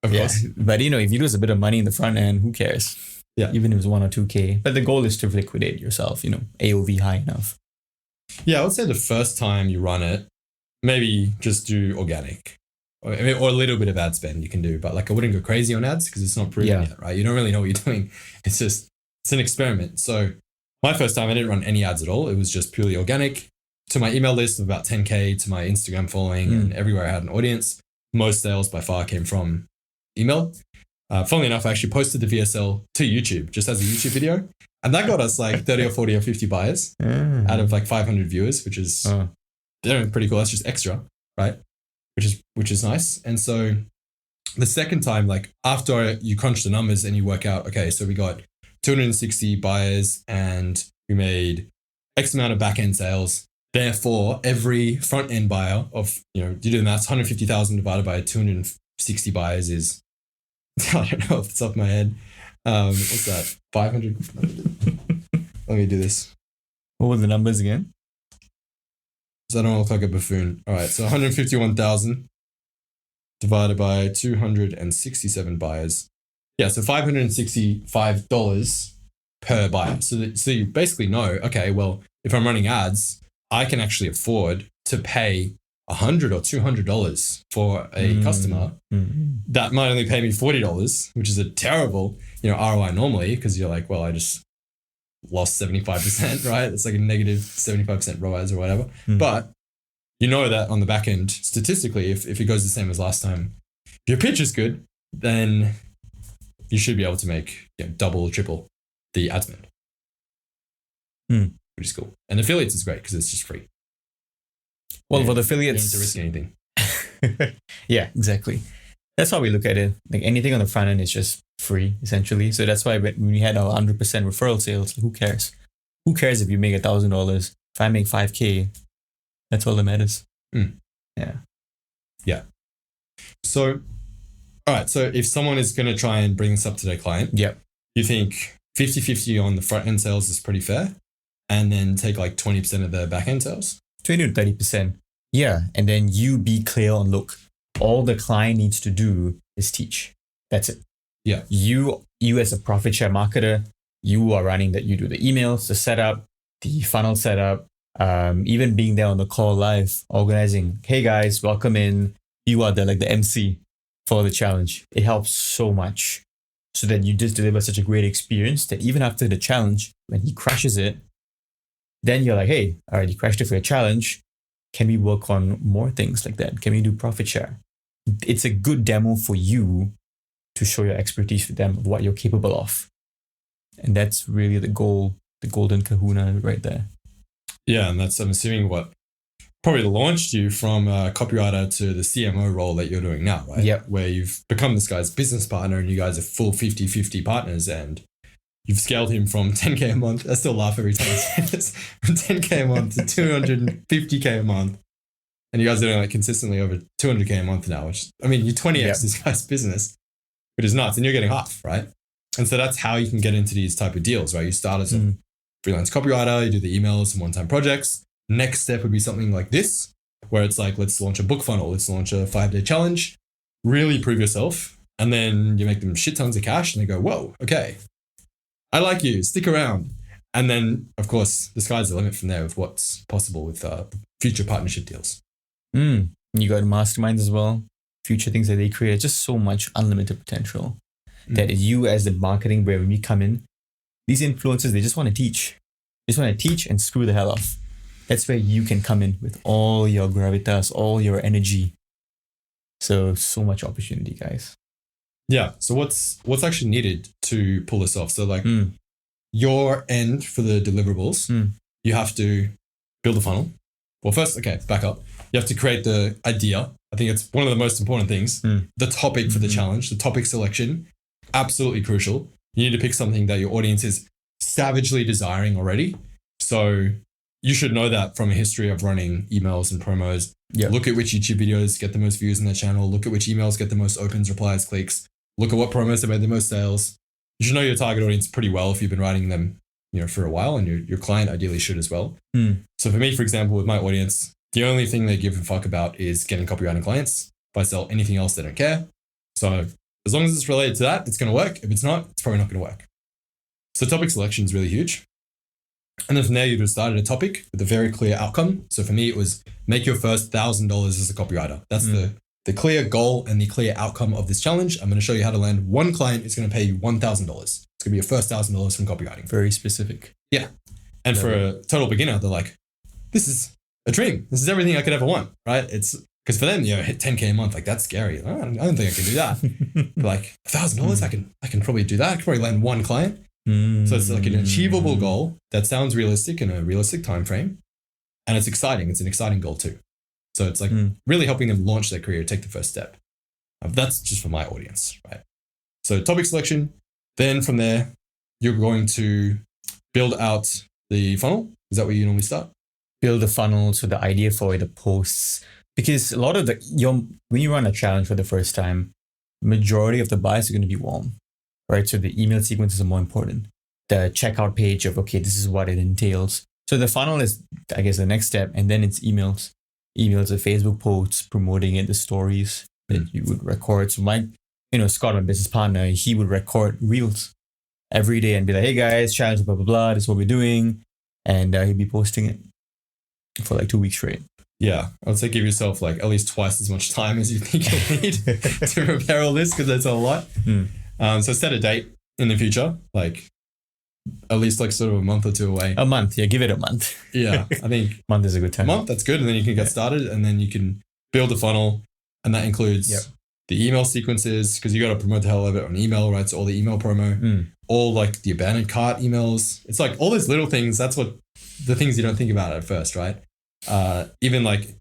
Of course,
but if you lose a bit of money in the front end, who cares?
Yeah,
even if it's 1 or 2K. But the goal is to liquidate yourself. AOV high enough.
Yeah, I would say the first time you run it, maybe just do organic, or a little bit of ad spend you can do. But like I wouldn't go crazy on ads because it's not proven yet, right? You don't really know what you're doing. It's an experiment. So my first time I didn't run any ads at all. It was just purely organic to my email list of about 10K, to my Instagram following, and everywhere I had an audience. Most sales by far came from email. Funnily enough, I actually posted the VSL to YouTube just as a YouTube video. And that got us like 30 or 40 or 50 buyers out of like 500 viewers, which is pretty cool. That's just extra, right? Which is nice. And so the second time, like after you crunch the numbers and you work out, okay, so we got 260 buyers and we made X amount of back-end sales. Therefore, every front-end buyer of, you do the maths, 150,000 divided by 260 buyers is, I don't know off the top of my head. What's that? 500? Let me do this.
What were the numbers again?
So I don't look like a buffoon. All right, so 151,000 divided by 267 buyers. Yeah, so $565 per buyer. So you basically know, okay, well, if I'm running ads, I can actually afford to pay $100 or $200 for a customer that might only pay me $40, which is a terrible, ROI normally, because you're like, well, I just lost 75%, right? It's like a negative 75% ROAS or whatever. But you know that on the back end, statistically, if it goes the same as last time, if your pitch is good, then you should be able to make double, triple the ad spend. Which is cool. And affiliates is great because it's just free.
Well, for the affiliates,
you don't have to risk anything.
Yeah, exactly. That's how we look at it. Like anything on the front end is just free, essentially. So that's why when we had our 100% referral sales, who cares? Who cares if you make $1,000? If I make 5K, that's all that matters. Yeah.
So, all right. So if someone is going to try and bring this up to their client, you think 50-50 on the front end sales is pretty fair, and then take like 20% of the back end sales?
20 to 30%. Yeah. And then you be clear on, look, all the client needs to do is teach. That's it.
Yeah.
You as a profit share marketer, you are running that. You do the emails, the setup, the funnel setup, even being there on the call live, organizing, hey guys, welcome in. You are the MC for the challenge. It helps so much, so that you just deliver such a great experience that even after the challenge, when he crushes it, then you're like, hey, I already crashed it for a challenge. Can we work on more things like that? Can we do profit share? It's a good demo for you to show your expertise to them of what you're capable of. And that's really the goal, the golden kahuna right there.
Yeah, and that's, I'm assuming, what probably launched you from a copywriter to the CMO role that you're doing now, right?
Yep.
Where you've become this guy's business partner and you guys are full 50-50 partners, and you've scaled him from 10K a month. I still laugh every time I say this. From 10K a month to 250K a month. And you guys are doing like consistently over 200K a month now, which, I mean, you 20x this guy's business, which is nuts. And you're getting half, right? And so that's how you can get into these type of deals, right? You start as a freelance copywriter, you do the emails, some one-time projects. Next step would be something like this, where it's like, let's launch a book funnel. Let's launch a 5-day challenge, really prove yourself. And then you make them shit tons of cash and they go, whoa, okay, I like you, stick around. And then, of course, the sky's the limit from there with what's possible with future partnership deals.
You got masterminds as well. future things that they create, just so much unlimited potential that you as the marketing where when we come in, these influencers, they just want to teach. They just want to teach and screw the hell off. That's where you can come in with all your gravitas, all your energy. So much opportunity, guys.
Yeah. So what's actually needed to pull this off? So like your end for the deliverables, you have to build a funnel. Well, first, okay, back up. You have to create the idea. I think it's one of the most important things. The topic for the challenge, the topic selection, absolutely crucial. You need to pick something that your audience is savagely desiring already. So you should know that from a history of running emails and promos. Look at which YouTube videos get the most views in their channel. Look at which emails get the most opens, replies, clicks. Look at what promos have made the most sales. You should know your target audience pretty well if you've been writing them, for a while, and your client ideally should as well. So for me, for example, with my audience, the only thing they give a fuck about is getting copywriting clients. If I sell anything else, they don't care. So as long as it's related to that, it's going to work. If it's not, it's probably not going to work. So topic selection is really huge. And then from there, you just started a topic with a very clear outcome. So for me, it was make your first $1,000 as a copywriter. That's the clear goal and the clear outcome of this challenge. I'm going to show you how to land one client who's going to pay you $1,000. It's going to be your first $1,000 from copywriting.
Very specific.
Yeah. And for a total beginner, they're like, this is a dream. This is everything I could ever want, right? It's because for them, hit 10K a month, like that's scary. I don't think I can do that. But like $1,000, I can probably do that. I can probably land one client. So it's like an achievable goal that sounds realistic in a realistic time frame. And it's exciting. It's an exciting goal too. So it's like really helping them launch their career, take the first step. That's just for my audience, right? So topic selection. Then from there, you're going to build out the funnel. Is that where you normally start?
Build the funnel, so the idea for the posts. Because a lot of when you run a challenge for the first time, majority of the buys are going to be warm, right? So the email sequences are more important. The checkout page of, okay, this is what it entails. So the funnel is, I guess, the next step. And then it's emails. Emails, the Facebook posts, promoting it, the stories that you would record. So Scott, my business partner, he would record reels every day and be like, hey guys, challenge, blah, blah, blah. This is what we're doing. And he'd be posting it for like 2 weeks straight.
Yeah. I would say give yourself like at least twice as much time as you think you'll need to prepare all this because that's a lot. So set a date in the future, like at least like sort of a month or two away.
A month. Yeah. Give it a month.
Yeah. I think
month is a good time.
A month, that's good. And then you can get started and then you can build a funnel. And that includes the email sequences because you got to promote the hell out of it on email, right? So all the email promo, all like the abandoned cart emails. It's like all those little things. That's what the things you don't think about at first, right? Even like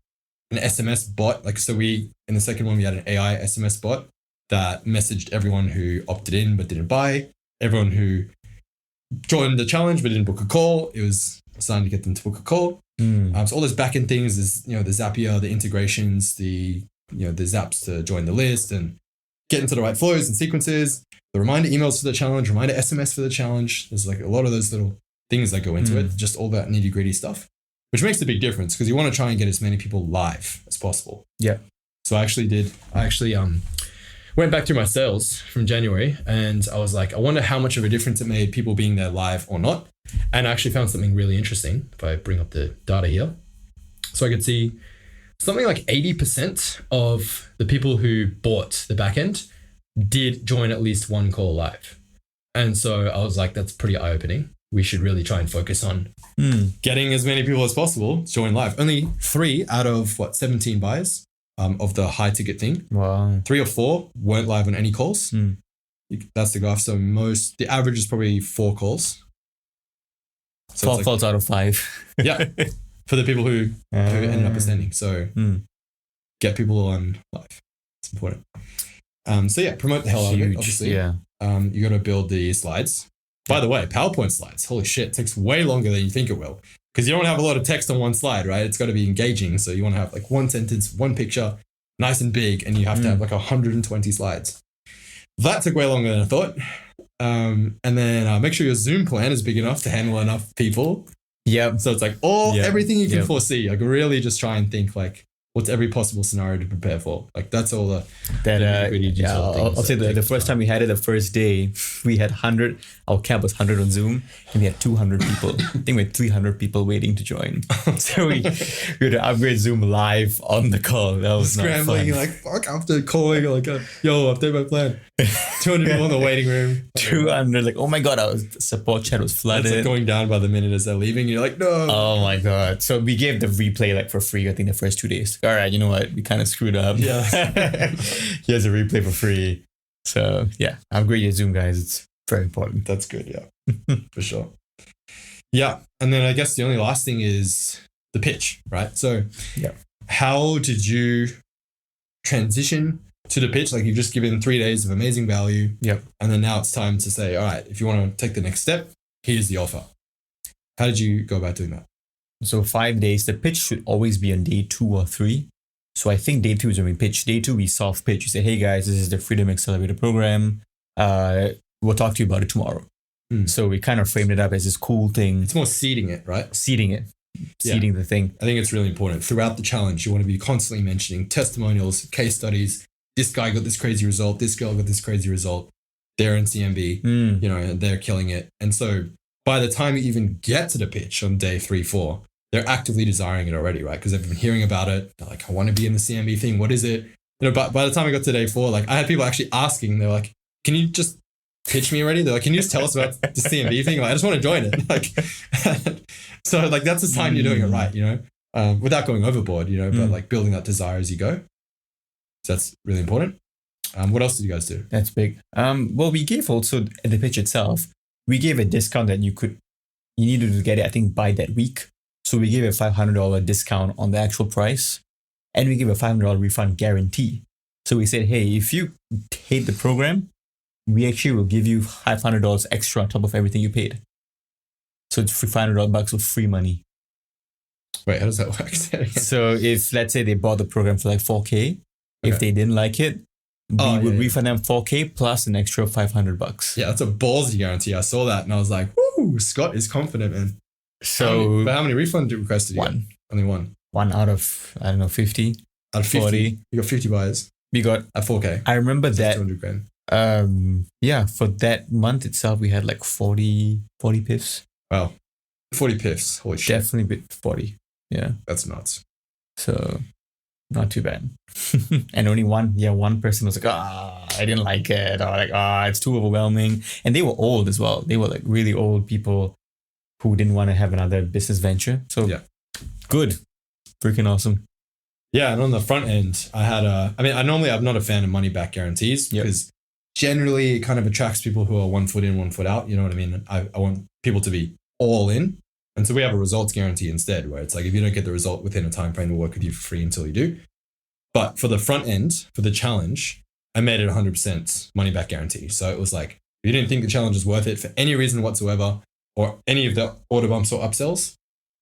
an SMS bot. Like, so in the second one, we had an AI SMS bot that messaged everyone who opted in but didn't buy, everyone who joined the challenge but didn't book a call. It was starting to get them to book a call. So all those backend things is, the Zapier, the integrations, the zaps to join the list and get into the right flows and sequences, the reminder emails for the challenge, reminder SMS for the challenge. There's like a lot of those little things that go into it, just all that nitty gritty stuff, which makes a big difference because you want to try and get as many people live as possible. Yeah. So I actually went back through my sales from January and I was like, I wonder how much of a difference it made people being there live or not. And I actually found something really interesting if I bring up the data here. So I could see something like 80% of the people who bought the backend did join at least one call live. And so I was like, that's pretty eye-opening. We should really try and focus on getting as many people as possible to join live. Only 3 out of 17 buyers of the high ticket thing.
Wow.
3 or 4 weren't live on any calls. That's the graph. So the average is probably 4 calls. So
12 calls out of 5.
Yeah. For the people who ended up ascending. So get people on live. It's important. Promote the hell out of it, obviously. Yeah. You got to build the slides. By the way, PowerPoint slides, holy shit, it takes way longer than you think it will. Because you don't have a lot of text on one slide, right? It's got to be engaging. So you want to have like one sentence, one picture, nice and big, and you have to have like 120 slides. That took way longer than I thought. And then make sure your Zoom plan is big enough to handle enough people.
Yeah.
So it's like everything you can foresee. Like really just try and think like what's every possible scenario to prepare for. Like that's all the ingredients.
Yeah, I'll say the first time we had it, the first day, we had 100, our cap was 100 on Zoom, and we had 200 people. I think we had 300 people waiting to join. So we had to upgrade Zoom live on the call. That was
scrambling,
not fun.
like fuck, after calling, like, yo, update my plan. 200 people in the waiting room.
200, like, oh my God, the support chat was flooded.
It's like going down by the minute as they're leaving. You're like, no.
Oh my God. So we gave the replay like for free, I think the first 2 days. All right, you know what? We kind of screwed up.
Yeah.
Here's a replay for free. So yeah, upgrade your Zoom, guys. It's very important.
That's good, yeah. For sure. Yeah. And then I guess the only last thing is the pitch, right? So how did you transition to the pitch? Like you've just given 3 days of amazing value.
Yep.
And then now it's time to say, all right, if you want to take the next step, here's the offer. How did you go about doing that?
So 5 days, the pitch should always be on day 2 or 3. So I think day 2 is when we pitch. Day 2, we soft pitch. We say, hey guys, this is the Freedom Accelerator program. We'll talk to you about it tomorrow. So we kind of framed it up as this cool thing.
It's more seeding it, right?
Seeding the thing.
I think it's really important. Throughout the challenge, you want to be constantly mentioning testimonials, case studies. This guy got this crazy result. This girl got this crazy result. They're in CMB, and they're killing it. And so by the time you even get to the pitch on day 3, 4, they're actively desiring it already, right? Because they've been hearing about it. They're like, I want to be in the CMB thing. What is it? But by the time I got to day 4, like I had people actually asking, they're like, can you just pitch me already? They're like, can you just tell us about the CMB thing? Like, I just want to join it. Like, so like, that's a sign you're doing it right, without going overboard, but like building that desire as you go. So that's really important. What else did you guys do?
That's big. Well, we gave also at the pitch itself, we gave a discount that you needed to get it, I think, by that week. So we gave a $500 discount on the actual price, and we gave a $500 refund guarantee. So we said, hey, if you hate the program, we actually will give you $500 extra on top of everything you paid. So it's $500 of free money.
Wait, how does that work?
So if, let's say, they bought the program for like $4K, if they didn't like it, we would refund them $4K plus an extra $500.
Yeah, that's a ballsy guarantee. I saw that and I was like, woo, Scott is confident, man.
So
how many refund requests did you
get?
Only one.
One out of, 50.
Out of 50. 40. You got 50 buyers.
We got
at 4K.
I remember that.
200 grand.
For that month itself, we had like 40 piffs.
Wow. 40 piffs. Holy shit.
Definitely bit 40. Yeah.
That's nuts.
So not too bad. And only one person was like, I didn't like it. Or like, it's too overwhelming. And they were old as well. They were like really old people who didn't want to have another business venture. So good. Freaking awesome.
Yeah. And on the front end, I had I'm not a fan of money back guarantees because generally it kind of attracts people who are 1 foot in, 1 foot out. You know what I mean? I want people to be all in. And so we have a results guarantee instead, where it's like, if you don't get the result within a time frame, we'll work with you for free until you do. But for the front end, for the challenge, I made it 100% money back guarantee. So it was like, if you didn't think the challenge was worth it for any reason whatsoever, or any of the order bumps or upsells,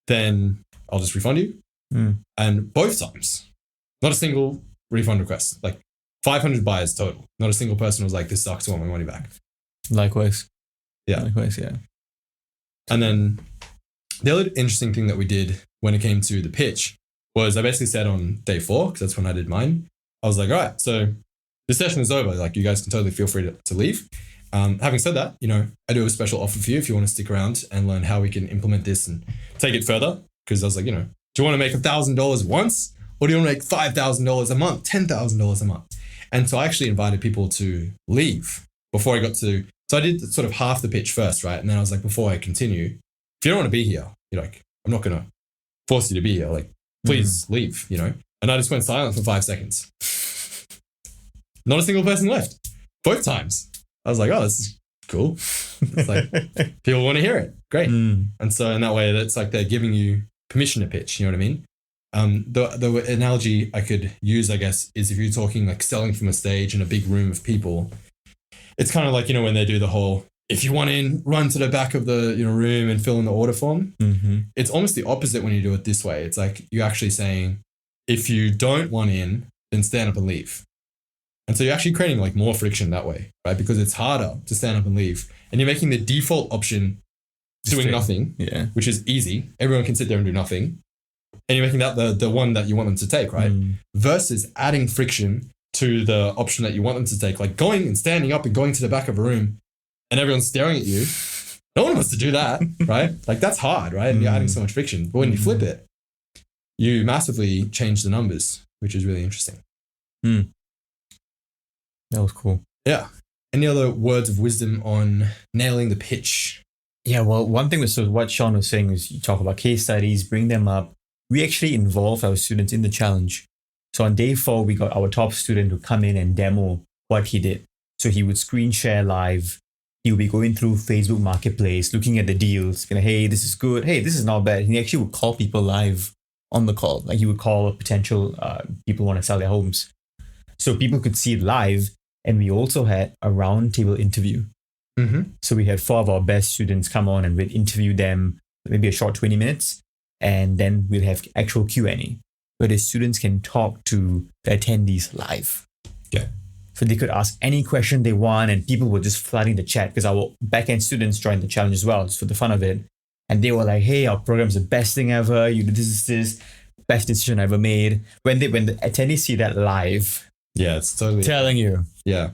then I'll just refund you. And both times, not a single refund request, like 500 buyers total. Not a single person was like, this sucks, I want my money back.
Likewise.
Yeah. And then the other interesting thing that we did when it came to the pitch was I basically said on day 4, because that's when I did mine, I was like, all right, so the session is over. Like, you guys can totally feel free to leave. Having said that, I do a special offer for you if you want to stick around and learn how we can implement this and take it further. Because I was like, do you want to make $1,000 once, or do you want to make $5,000 a month, $10,000 a month? And so I actually invited people to leave before I got to. So I did sort of half the pitch first, right? And then I was like, before I continue, if you don't want to be here, I'm not going to force you to be here. Like, please leave, And I just went silent for 5 seconds. Not a single person left. Both times. I was like, oh, this is cool. It's like, people want to hear it. Great. And so in that way, that's like they're giving you permission to pitch. You know what I mean? The analogy I could use, I guess, is if you're talking like selling from a stage in a big room of people, it's kind of like, when they do the whole, if you want in, run to the back of the room and fill in the order form. It's almost the opposite when you do it this way. It's like you're actually saying, if you don't want in, then stand up and leave. And so you're actually creating like more friction that way, right? Because it's harder to stand up and leave. And you're making the default option doing nothing, which is easy. Everyone can sit there and do nothing. and you're making that the one that you want them to take, right? Versus adding friction to the option that you want them to take, like going and standing up and going to the back of a room and everyone's staring at you. No one wants to do that, right? Like that's hard, right? And you're adding so much friction. But when you flip it, you massively change the numbers, which is really interesting.
That was cool.
Yeah. Any other words of wisdom on nailing the pitch?
Yeah, well, one thing was so what Sean was saying is you talk about case studies, bring them up. We actually involve our students in the challenge. So on day 4, we got our top student to come in and demo what he did. So he would screen share live. He would be going through Facebook Marketplace, looking at the deals, being like, hey, this is good. Hey, this is not bad. And he actually would call people live on the call. Like he would call potential people who want to sell their homes. So people could see it live. And we also had a roundtable interview. So we had 4 of our best students come on and we'd interview them, maybe a short 20 minutes. And then we'll have actual Q&A where the students can talk to the attendees live.
Yeah.
So they could ask any question they want and people were just flooding the chat because our backend students joined the challenge as well, just for the fun of it. And they were like, hey, our program's the best thing ever. You know, this is best decision I ever made. When the attendees see that live.
Yeah, it's totally
telling you.
Yeah.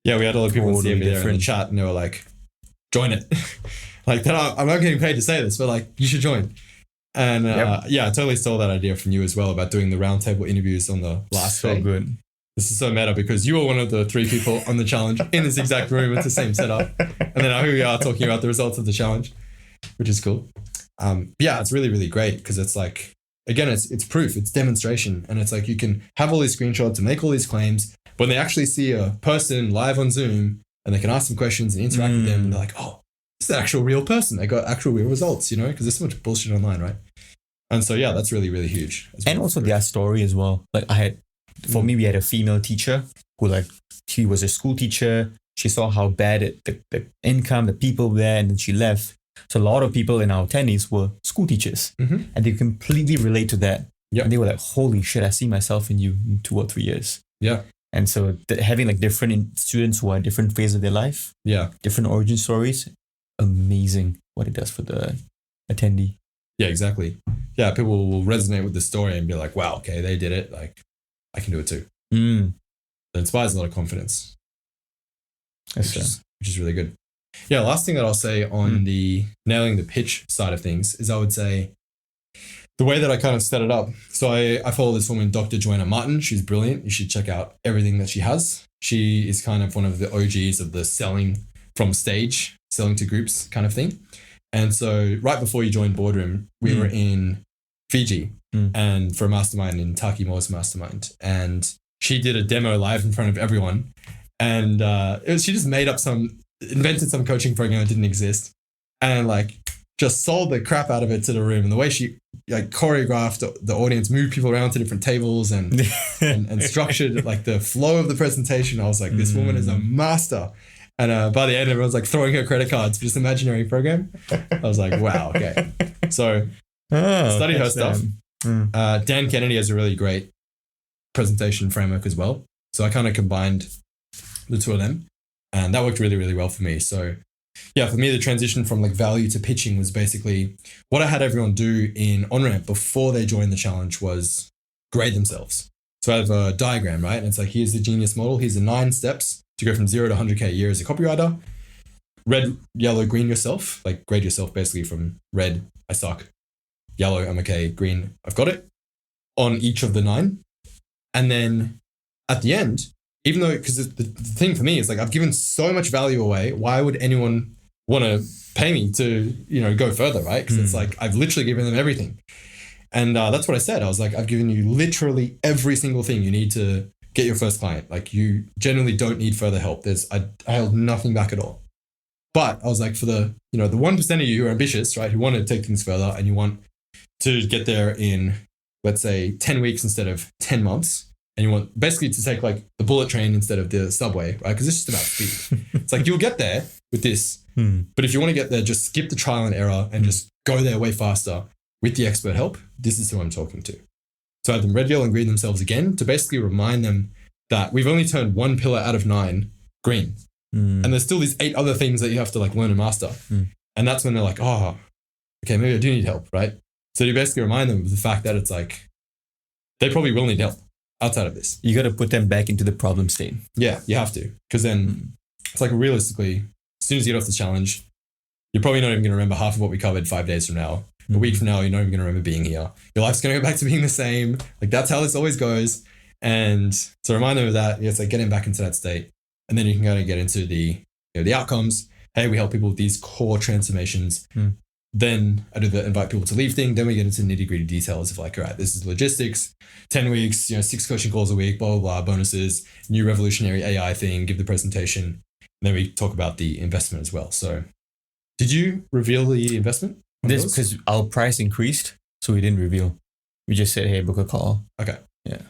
Yeah, we had a lot of people see me there in the chat and they were like, join it. Like, I'm not getting paid to say this, but like, you should join. And yeah, I totally stole that idea from you as well about doing the roundtable interviews on the last day.
So good.
This is so meta because you were one of the 3 people on the challenge in this exact room with the same setup. And then now here we are talking about the results of the challenge, which is cool. Yeah, it's really, really great because it's like, again, it's proof, it's demonstration. And it's like you can have all these screenshots and make all these claims. When they actually see a person live on Zoom and they can ask them questions and interact with them, and they're like, oh, it's an actual real person. They got actual real results, you know, because there's so much bullshit online, right? And so, yeah, that's really, really huge.
And also their story as well. Like for me, we had a female teacher who she was a school teacher. She saw how bad the income, the people there, and then she left. So a lot of people in our attendees were school teachers and they completely relate to that. Yeah. And they were like, holy shit, I see myself in you in 2 or 3 years.
Yeah.
And so having like different students who are in different phases of their life, different origin stories, amazing what it does for the attendee.
Yeah, exactly. Yeah, people will resonate with the story and be like, wow, okay, they did it. Like, I can do it too. It inspires a lot of confidence, which is really good. Yeah, last thing that I'll say on the nailing the pitch side of things is I would say the way that I kind of set it up. So I follow this woman, Dr. Joanna Martin. She's brilliant. You should check out everything that she has. She is kind of one of the OGs of the selling from stage, selling to groups kind of thing. And so right before you joined Boardroom, we were in Fiji and for a mastermind in Taki Moore's mastermind. And she did a demo live in front of everyone. And she just invented some coaching program that didn't exist and like just sold the crap out of it to the room. And the way she like choreographed the audience, moved people around to different tables and structured like the flow of the presentation. I was like, this woman is a master. And by the end, everyone's like throwing her credit cards for this imaginary program. I was like, wow, okay. So study her stuff. Dan Kennedy has a really great presentation framework as well. So I kind of combined the 2 of them and that worked really, really well for me. So yeah, for me, the transition from like value to pitching was basically what I had everyone do in OnRamp before they joined the challenge was grade themselves. So I have a diagram, right? And it's like, here's the genius model. Here's the 9 steps to go from 0 to 100K a year as a copywriter. Red, yellow, green yourself. Like grade yourself basically from red, I suck. Yellow, I'm okay. Green, I've got it. On each of the 9. And then at the end, even though, because the thing for me is like, I've given so much value away. Why would anyone want to pay me to, go further, right? Because it's like, I've literally given them everything. And that's what I said. I was like, I've given you literally every single thing you need to get your first client. Like you generally don't need further help. I held nothing back at all. But I was like, for the 1% of you who are ambitious, right? Who want to take things further and you want to get there in, let's say 10 weeks instead of 10 months. And you want basically to take like the bullet train instead of the subway, right? Because it's just about speed. It's like you'll get there with this. But if you want to get there, just skip the trial and error and just go there way faster with the expert help. This is who I'm talking to. So I had them red, yellow, and green themselves again to basically remind them that we've only turned 1 pillar out of 9 green. And there's still these 8 other things that you have to like learn and master. And that's when they're like, oh, okay, maybe I do need help, right? So you basically remind them of the fact that it's like, they probably will need help outside of this.
You got to put them back into the problem state.
Yeah, you have to. Because then it's like realistically, as soon as you get off the challenge, you're probably not even going to remember half of what we covered 5 days from now. A week from now, you're not even going to remember being here. Your life's going to go back to being the same. Like that's how this always goes. And so remind them of that. It's like getting back into that state. And then you can kind of get into the, the outcomes. Hey, we help people with these core transformations. Then I do the invite people to leave thing. Then we get into nitty gritty details of like, all right, this is logistics, 10 weeks, 6 coaching calls a week, blah, blah, blah, bonuses, new revolutionary AI thing, give the presentation. And then we talk about the investment as well. So did you reveal the investment?
This because our price increased, so we didn't reveal. We just said, hey, book a call.
Okay.
Yeah.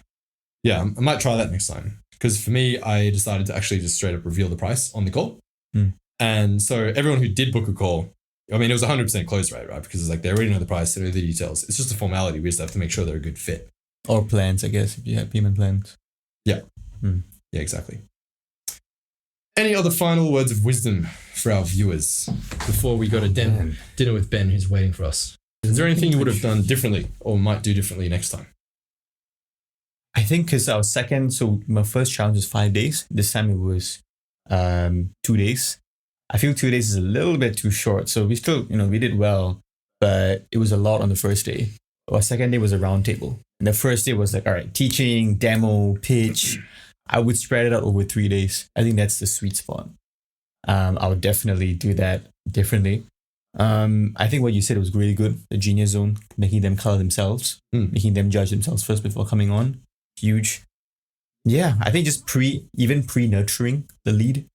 Yeah, I might try that next time. Because for me, I decided to actually just straight up reveal the price on the call. And so everyone who did book a call, I mean, it was 100% close rate, right? Because it's like they already know the price, they know the details. It's just a formality. We just have to make sure they're a good fit.
Or plans, I guess, if you have payment plans.
Yeah. Yeah, exactly. Any other final words of wisdom for our viewers before we go to dinner with Ben, who's waiting for us? Is there anything you would have done differently or might do differently next time?
I think because so my first challenge was 5 days. This time it was 2 days. I feel 2 days is a little bit too short. So we still, we did well, but it was a lot on the first day. Our second day was a round table. And the first day was like, all right, teaching, demo, pitch. I would spread it out over 3 days. I think that's the sweet spot. I would definitely do that differently. I think what you said was really good. The genius zone, making them color themselves, making them judge themselves first before coming on. Huge. Yeah, I think just pre-nurturing the lead.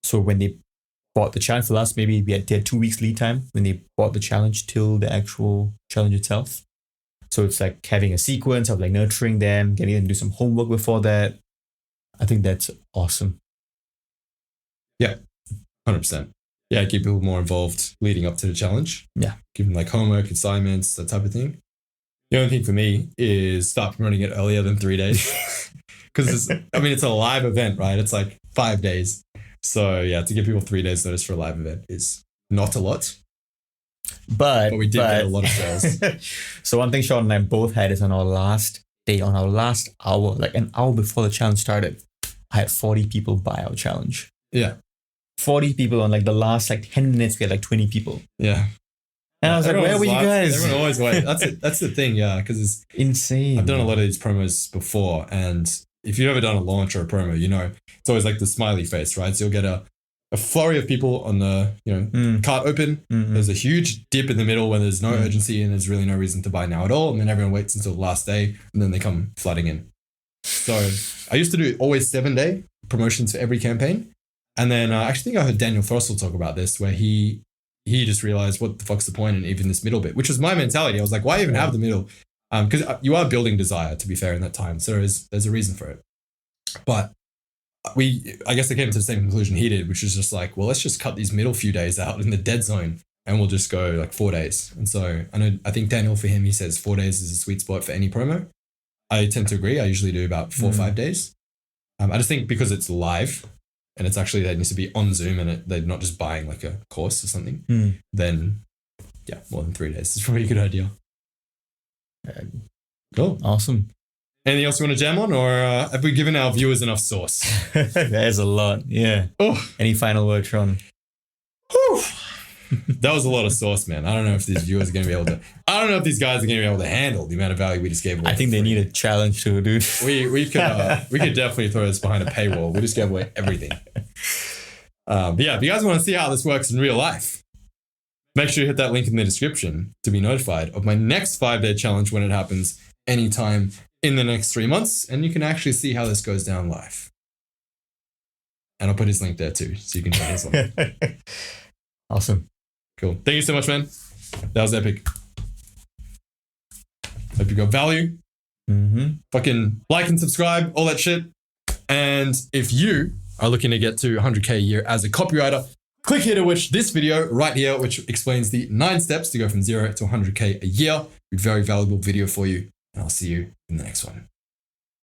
So when they bought the challenge for us, maybe they had 2 weeks lead time when they bought the challenge till the actual challenge itself. So it's like having a sequence of like nurturing them, getting them to do some homework before that. I think that's awesome.
Yeah, 100%. Yeah, keep people more involved leading up to the challenge.
Yeah.
Give them like homework, assignments, that type of thing. The only thing for me is start running it earlier than 3 days. Because it's a live event, right? It's like 5 days. So yeah, to give people 3 days notice for a live event is not a lot. But we did get a lot of sales.
So one thing Sean and I both had is on our last day, on our last hour, like an hour before the challenge started, I had 40 people buy our challenge.
Yeah.
40 people on like the last 10 minutes, we had 20 people.
Yeah.
And I was like, where were you guys?
Everyone always waits. That's the thing, yeah, because it's
insane.
I've done a lot of these promos before, and if you've ever done a launch or a promo, it's always like the smiley face, right? So you'll get a flurry of people on the cart open. There's a huge dip in the middle when there's no urgency and there's really no reason to buy now at all, and then everyone waits until the last day and then they come flooding in. So I used to do always 7-day promotions for every campaign, and then I actually think I heard Daniel Throssell talk about this, where he just realized what the fuck's the point in even this middle bit, which was my mentality. I was like, why even have the middle? Because you are building desire, to be fair, in that time. So there's a reason for it. But I guess I came to the same conclusion he did, which is just like, well, let's just cut these middle few days out in the dead zone and we'll just go like 4 days. And so I think Daniel, for him, he says 4 days is a sweet spot for any promo. I tend to agree. I usually do about 4 or 5 days. I just think because it's live and it's actually, that needs to be on Zoom and they're not just buying like a course or something, then yeah, more than 3 days is probably a good idea. Cool.
Awesome.
Anything else you want to jam on, or have we given our viewers enough sauce?
There's a lot. Yeah.
Oh.
Any final words, Sean?
That was a lot of sauce, man. I don't know if these viewers are going to be able to. I don't know if these guys are going to be able to handle the amount of value we just gave away.
I think they need a challenge too, dude.
We could definitely throw this behind a paywall. We just gave away everything. But yeah, if you guys want to see how this works in real life, make sure you hit that link in the description to be notified of my next 5-day challenge when it happens anytime in the next 3 months, and you can actually see how this goes down live. And I'll put his link there too, so you can join us on.
Awesome.
Cool. Thank you so much, man. That was epic. Hope you got value. Fucking like and subscribe, all that shit. And if you are looking to get to 100K a year as a copywriter, click here to watch this video right here, which explains the 9 steps to go from 0 to 100K a year. A very valuable video for you. And I'll see you in the next one.